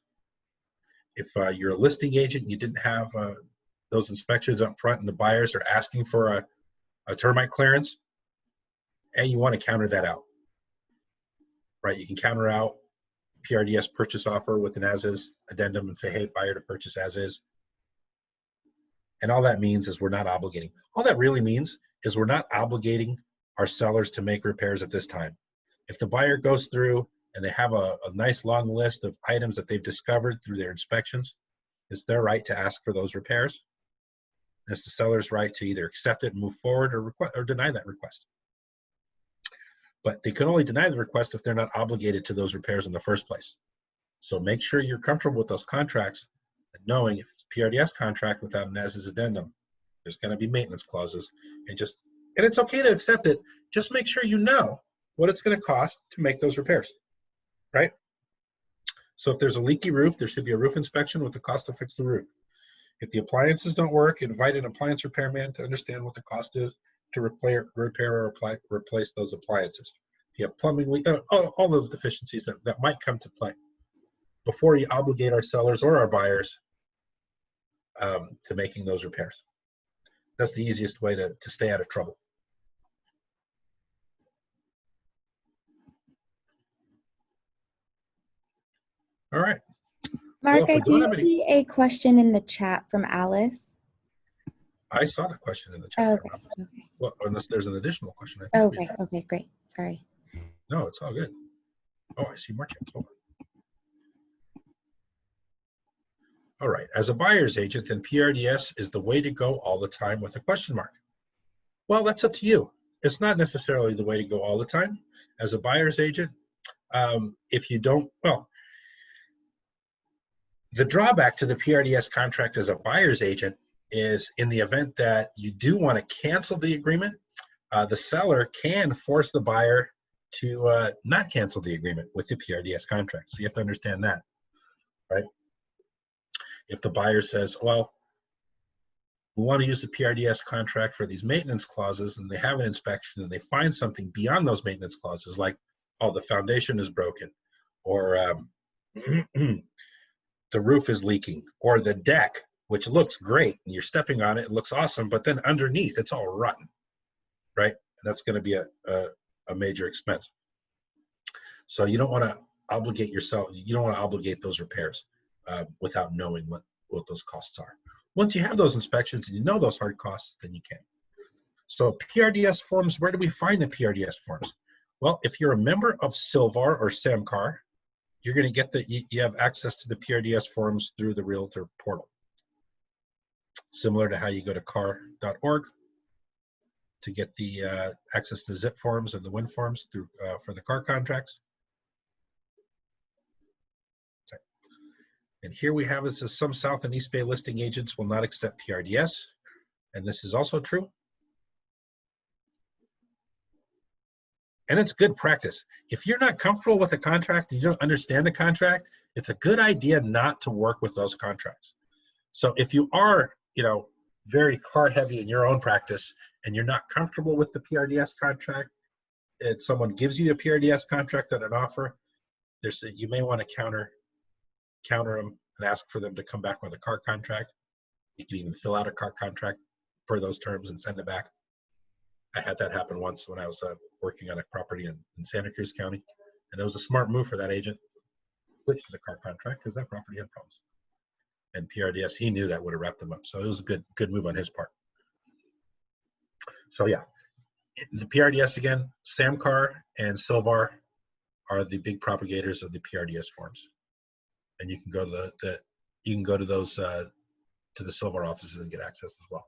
If you're a listing agent and you didn't have those inspections up front and the buyers are asking for a termite clearance, and you want to counter that out, right? You can counter out PRDS purchase offer with an as-is addendum and say, hey, buyer to purchase as is. And all that means is we're not obligating. All that really means is we're not obligating our sellers to make repairs at this time. If the buyer goes through and they have a nice long list of items that they've discovered through their inspections, it's their right to ask for those repairs. It's the seller's right to either accept it and move forward or deny that request. But they can only deny the request if they're not obligated to those repairs in the first place. So make sure you're comfortable with those contracts and knowing if it's a PRDS contract without an as-is addendum, there's going to be maintenance clauses. And it's okay to accept it. Just make sure you know what it's going to cost to make those repairs, right? So if there's a leaky roof, there should be a roof inspection with the cost to fix the roof. If the appliances don't work, invite an appliance repairman to understand what the cost is to repair or replace those appliances. If you have plumbing leak, all those deficiencies that might come to play before you obligate our sellers or our buyers to making those repairs. That's the easiest way to stay out of trouble. All right. Mark, I do see a question in the chat from Alice. I saw the question in the chat. Okay. Well, unless there's an additional question. Okay, great. Sorry. No, it's all good. Oh, I see more chats. Hold on. All right. As a buyer's agent, then PRDS is the way to go all the time with a question mark. Well, that's up to you. It's not necessarily the way to go all the time. As a buyer's agent, if you don't, well, the drawback to the PRDS contract as a buyer's agent is in the event that you do want to cancel the agreement, the seller can force the buyer to not cancel the agreement with the PRDS contract. So you have to understand that, right? If the buyer says, well, we want to use the PRDS contract for these maintenance clauses, and they have an inspection and they find something beyond those maintenance clauses, like, oh, the foundation is broken, or the roof is leaking, or the deck, which looks great, and you're stepping on it, it looks awesome, but then underneath it's all rotten, right? And that's going to be a major expense. So you don't want to obligate yourself, you don't want to obligate those repairs without knowing what those costs are. Once you have those inspections and you know those hard costs, then you can. So PRDS forms, where do we find the PRDS forms? Well, if you're a member of Silvar or Samcar, you're going to get you have access to the PRDS forms through the Realtor portal. Similar to how you go to car.org to get the access to zip forms and the WIN forms through for the car contracts. And here we have, it says some South and East Bay listing agents will not accept PRDS. And this is also true. And it's good practice. If you're not comfortable with the contract and you don't understand the contract, it's a good idea not to work with those contracts. So if you are, very car heavy in your own practice and you're not comfortable with the PRDS contract, and someone gives you a PRDS contract at an offer, you may want to counter them and ask for them to come back with a car contract. You can even fill out a car contract for those terms and send it back. I had that happen once when I was working on a property in Santa Cruz County, and it was a smart move for that agent. Switch to the car contract because that property had problems. And PRDS, he knew that would have wrapped them up. So it was a good move on his part. So yeah, the PRDS again, Samcar and Silvar are the big propagators of the PRDS forms. And you can go to those to the Silvar offices and get access as well.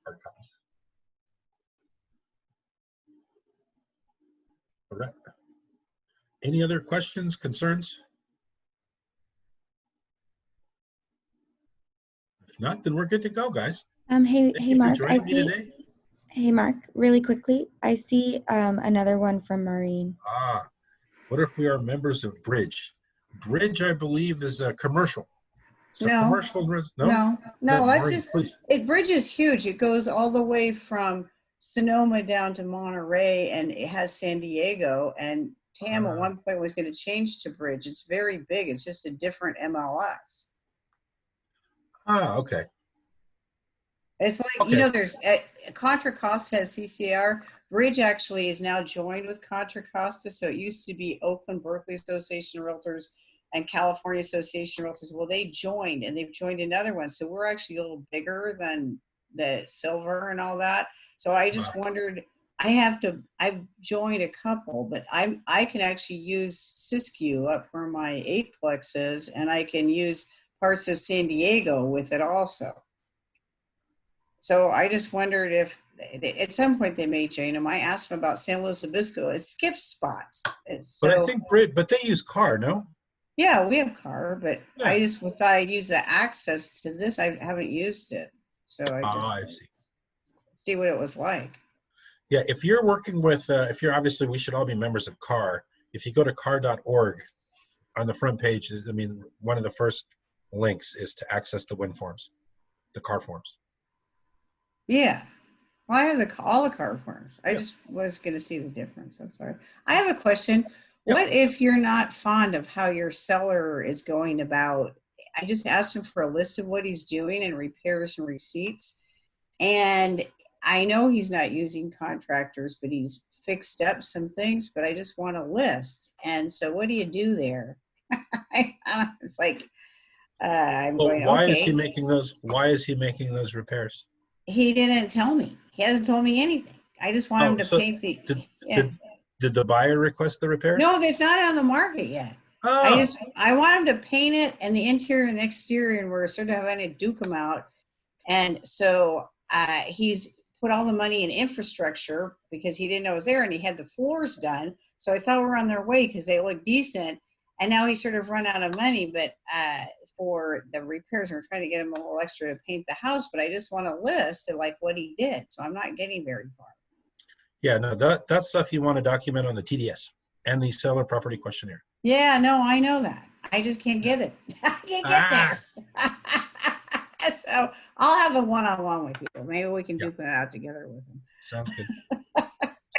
Hard copies. All right. Any other questions, concerns? If not, then we're good to go, guys. Hey, Mark. Hey, Mark. Really quickly, I see another one from Maureen. What if we are members of Bridge? Bridge, I believe, is a commercial. So no. Commercial. No. That's Maureen, just please. Bridge is huge. It goes all the way from Sonoma down to Monterey, and it has San Diego. And TAM at one point was going to change to Bridge. It's very big. It's just a different MLS. Okay. It's like, there's Contra Costa has CCR. Bridge actually is now joined with Contra Costa. So it used to be Oakland Berkeley Association of Realtors and California Association of Realtors. Well, they joined, and they've joined another one. So we're actually a little bigger than the Silver and all that. So I just wondered, I've joined a couple, but I can actually use Siskiyou up where my eightplex is, and I can use parts of San Diego with it also. So I just wondered if at some point they may change them. I asked them about San Luis Obispo. It skips spots. But I think Bridge, but they use car, no? Yeah, we have car, but yeah. I just thought I'd use the access to this. I haven't used it. So I see what it was like. Yeah, if you're working with, obviously, we should all be members of CAR. If you go to car.org, on the front page, one of the first links is to access the WIN forms, the CAR forms. Yeah. Well, I have all the car forms. I just was going to see the difference. I'm sorry. I have a question. What if you're not fond of how your seller is going about? I just asked him for a list of what he's doing and repairs and receipts. And I know he's not using contractors, but he's fixed up some things, but I just want a list. And so what do you do there? It's like, I'm going, why okay. is he making those? Why is he making those repairs? He didn't tell me. He hasn't told me anything. I just want him to paint the. Did the buyer request the repairs? No, it's not on the market yet. Oh. I want him to paint it, and the interior and the exterior, and we're sort of having to duke them out. And so he's put all the money in infrastructure because he didn't know it was there, and he had the floors done. So I thought we were on their way because they look decent. And now he's sort of run out of money, but for the repairs, we're trying to get him a little extra to paint the house. But I just want a list of like what he did, so I'm not getting very far. Yeah, no, that's stuff you want to document on the TDS and the seller property questionnaire. Yeah, no, I know that. I just can't get it. I can't get there. So I'll have a one-on-one with you. Maybe we can duke it out together with him. Sounds good.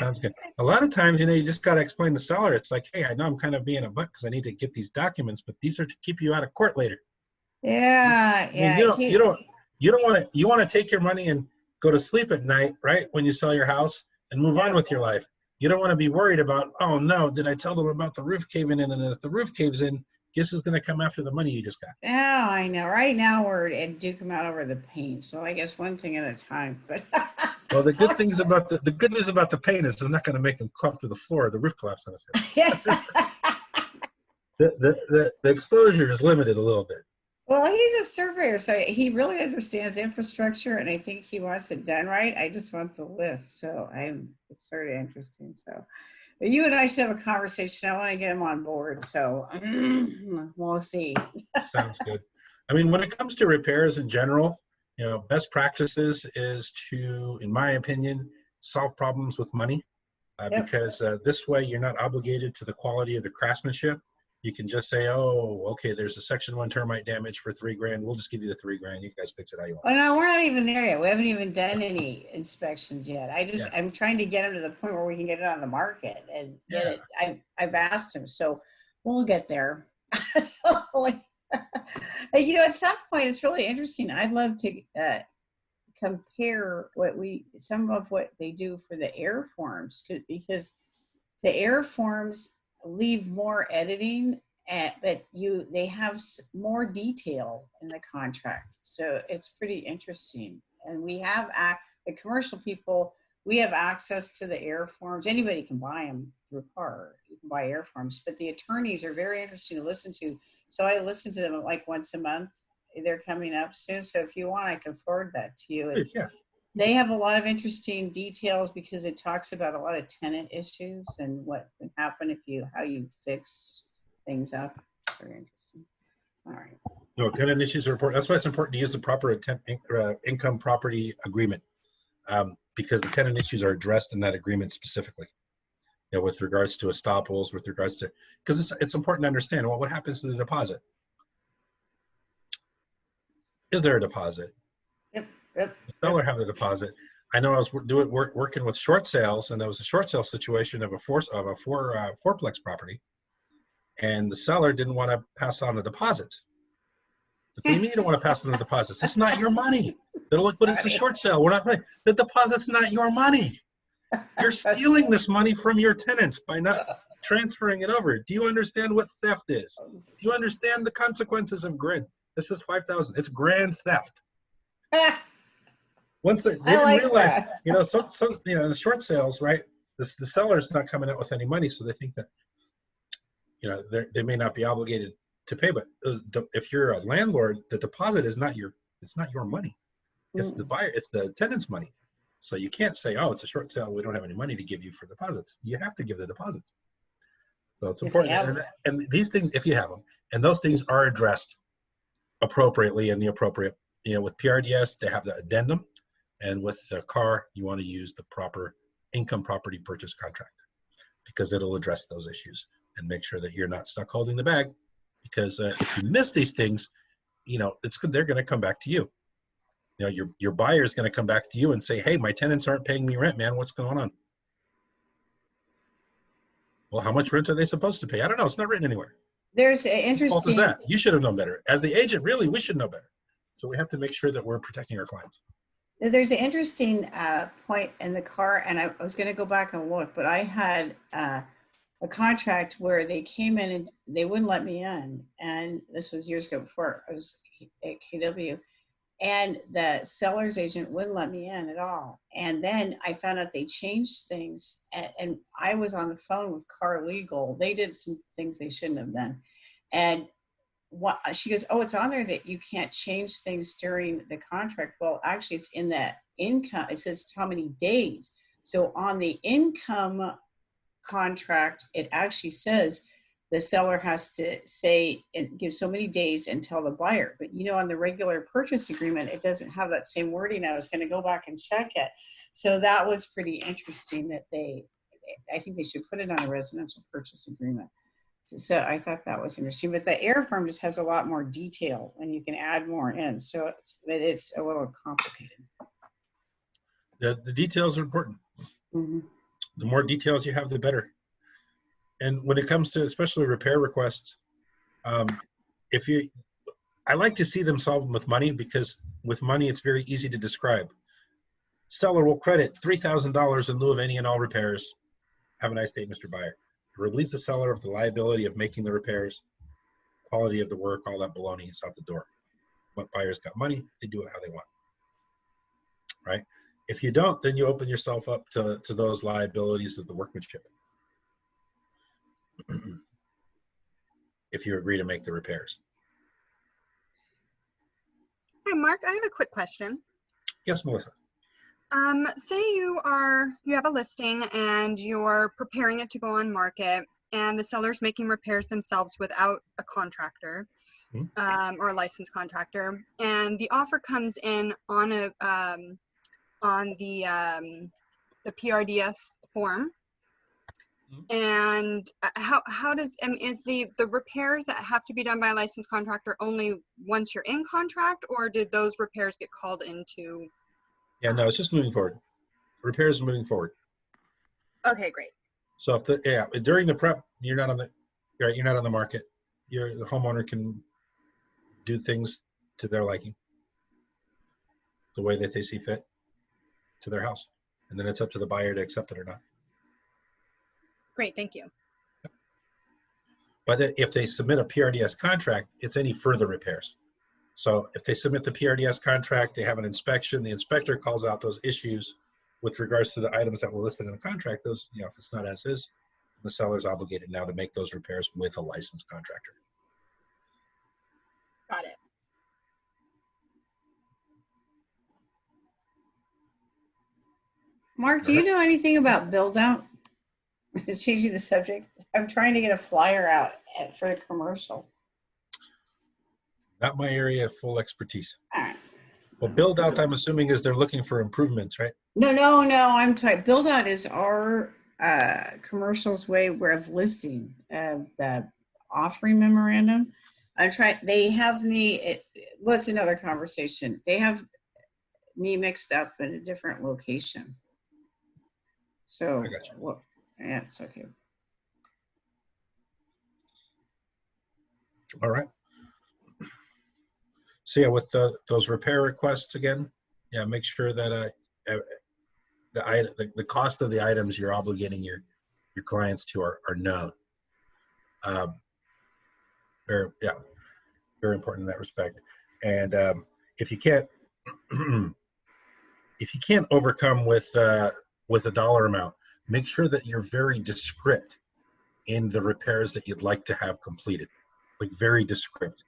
Sounds good. A lot of times, you know, you just got to explain the seller. It's like, hey, I know I'm kind of being a butt because I need to get these documents, but these are to keep you out of court later. Yeah, I mean, you want to take your money and go to sleep at night, right? When you sell your house and move on with your life. You don't want to be worried about, oh no, did I tell them about the roof caving in? And if the roof caves in, guess who's going to come after the money you just got? Yeah, I know. Right now we're duking out over the paint, so I guess one thing at a time. But well, the good things about the good news about the paint is it's not going to make him cough through the floor. The roof collapse on his head. the exposure is limited a little bit. Well, he's a surveyor, so he really understands infrastructure, and I think he wants it done right. I just want the list, so it's sort of interesting. So, but you and I should have a conversation. I want to get him on board, so we'll see. Sounds good. I mean, when it comes to repairs in general, you know, best practices is to, in my opinion, solve problems with money, because this way you're not obligated to the quality of the craftsmanship. You can just say, oh, okay, there's a Section 1 termite damage for $3,000. We'll just give you the $3,000. You guys fix it how you want. Oh, no, we're not even there yet. We haven't even done any inspections yet. I'm trying to get him to the point where we can get it on the market and get it. I've asked him, so we'll get there. You know, at some point, it's really interesting. I'd love to compare some of what they do for the air forms, because the air forms leave more editing, but they have more detail in the contract, so it's pretty interesting. And we have the commercial people, we have access to the air forms. Anybody can buy them through CAR. You can buy air forms, but the attorneys are very interesting to listen to, so I listen to them like once a month. They're coming up soon, so if you want, I can forward that to you. Yeah. They have a lot of interesting details because it talks about a lot of tenant issues and what can happen how you fix things up. Very interesting. All right. No, tenant issues are important. That's why it's important to use the proper income property agreement, because the tenant issues are addressed in that agreement specifically. You know, with regards to estoppels, with regards to, because it's important to understand, well, what happens to the deposit? Is there a deposit? Yep. The seller have the deposit. I know I was working with short sales, and there was a short sale situation of a fourplex property, and the seller didn't want to pass on the deposits. What do you mean you don't want to pass on the deposits? It's not your money. They're like, but it's a short sale. We're not right. The deposit's not your money. You're stealing this money from your tenants by not transferring it over. Do you understand what theft is? Do you understand the consequences of grand? This is $5,000. It's grand theft. Once they didn't realize, you know, some you know, the short sales, right? The seller's not coming out with any money, so they think that, you know, they may not be obligated to pay. But if you're a landlord, the deposit is not it's not your money. It's the buyer, it's the tenant's money. So you can't say, oh, it's a short sale, we don't have any money to give you for deposits. You have to give the deposits. So it's important. And these things, if you have them, and those things are addressed appropriately in the appropriate, you know, with PRDS, they have the addendum. And with the CAR, you want to use the proper income property purchase contract, because it'll address those issues and make sure that you're not stuck holding the bag. Because if you miss these things, you know, they're going to come back to you. You know, your buyer is going to come back to you and say, hey, my tenants aren't paying me rent, man. What's going on? Well, how much rent are they supposed to pay? I don't know. It's not written anywhere. There's an interesting. What fault is that? You should have known better. As the agent, really, we should know better. So we have to make sure that we're protecting our clients. There's an interesting point in the CAR, and I was going to go back and look, but I had a contract where they came in and they wouldn't let me in. And this was years ago before I was at KW. And the seller's agent wouldn't let me in at all. And then I found out they changed things. And I was on the phone with CAR Legal. They did some things they shouldn't have done. And she goes, oh, it's on there that you can't change things during the contract. Well, actually, it's in that income. It says how many days. So on the income contract, it actually says the seller has to say and give so many days and tell the buyer. But, you know, on the regular purchase agreement, it doesn't have that same wording. I was going to go back and check it. So that was pretty interesting that I think they should put it on a residential purchase agreement. So I thought that was interesting, but the air form just has a lot more detail and you can add more in. So it's a little complicated. The details are important. Mm-hmm. The more details you have, the better. And when it comes to especially repair requests, I like to see them solve them with money, because with money, it's very easy to describe. Seller will credit $3,000 in lieu of any and all repairs. Have a nice day, Mr. Buyer. It relieves the seller of the liability of making the repairs, quality of the work, all that baloney is out the door. But buyers got money, they do it how they want, right? If you don't, then you open yourself up to those liabilities of the workmanship. If you agree to make the repairs. Hi, Mark, I have a quick question. Yes, Melissa. Say you have a listing and you're preparing it to go on market, and the seller's making repairs themselves without a contractor, or a licensed contractor, and the offer comes in on the PRDS form. And how does, is the repairs that have to be done by a licensed contractor only once you're in contract, or did those repairs get called into? Yeah, no, it's just moving forward. Repairs are moving forward. Okay, great. So if during the prep, you're not on the market. The homeowner can do things to their liking, the way that they see fit to their house, and then it's up to the buyer to accept it or not. Great, thank you. But if they submit a PRDS contract, it's any further repairs. So if they submit the PRDS contract, they have an inspection, the inspector calls out those issues with regards to the items that were listed in the contract. Those, if it's not as is, the seller's obligated now to make those repairs with a licensed contractor. Got it. Mark, do you know anything about build out? Changing the subject. I'm trying to get a flyer out for the commercial. Not my area of full expertise. All right. Well, build out, I'm assuming, is they're looking for improvements, right? No. I'm sorry. Build out is our commercial's way of listing of the offering memorandum. They have me. What's another conversation? They have me mixed up in a different location. So, I got you. Well, yeah, it's okay. All right. So yeah, with those repair requests again, yeah, make sure that the cost of the items you're obligating your clients to are known. Very important in that respect. And if you can't overcome with a dollar amount, make sure that you're very descriptive in the repairs that you'd like to have completed, like very descriptive.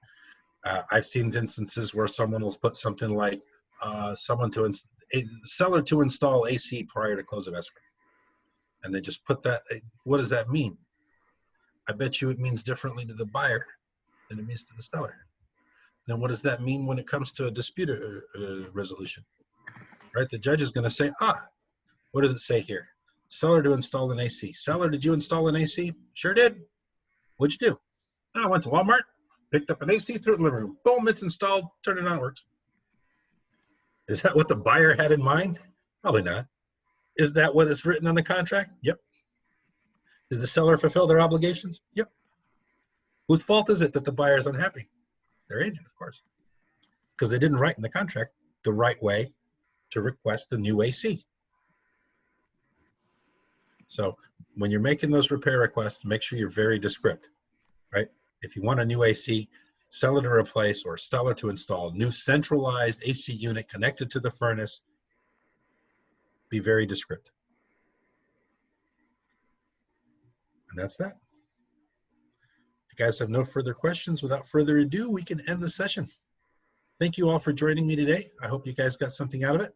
I've seen instances where someone will put something like seller to install AC prior to close of escrow, and they just put that. What does that mean? I bet you it means differently to the buyer than it means to the seller. Then what does that mean when it comes to a dispute resolution? Right, the judge is going to say, what does it say here? Seller to install an AC. Seller, did you install an AC? Sure did. What'd you do? I went to Walmart, picked up an AC, threw it in the living room. Boom, it's installed, turn it on, it works. Is that what the buyer had in mind? Probably not. Is that what is written on the contract? Yep. Did the seller fulfill their obligations? Yep. Whose fault is it that the buyer is unhappy? Their agent, of course. Because they didn't write in the contract the right way to request the new AC. So when you're making those repair requests, make sure you're very descriptive, right? If you want a new AC, seller to replace or seller to install new centralized AC unit connected to the furnace, be very descriptive. And that's that. If you guys have no further questions, without further ado, we can end the session. Thank you all for joining me today. I hope you guys got something out of it.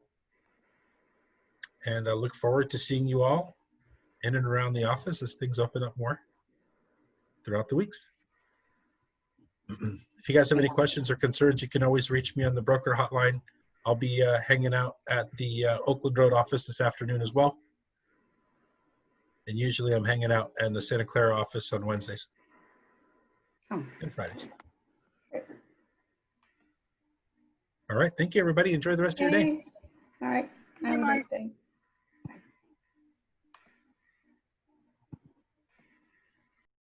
And I look forward to seeing you all in and around the office as things open up more throughout the weeks. If you guys have any questions or concerns, you can always reach me on the broker hotline. I'll be hanging out at the Oakland Road office this afternoon as well. And usually I'm hanging out in the Santa Clara office on Wednesdays and Fridays. All right. Thank you, everybody. Enjoy the rest of your day. All right. Have a great day.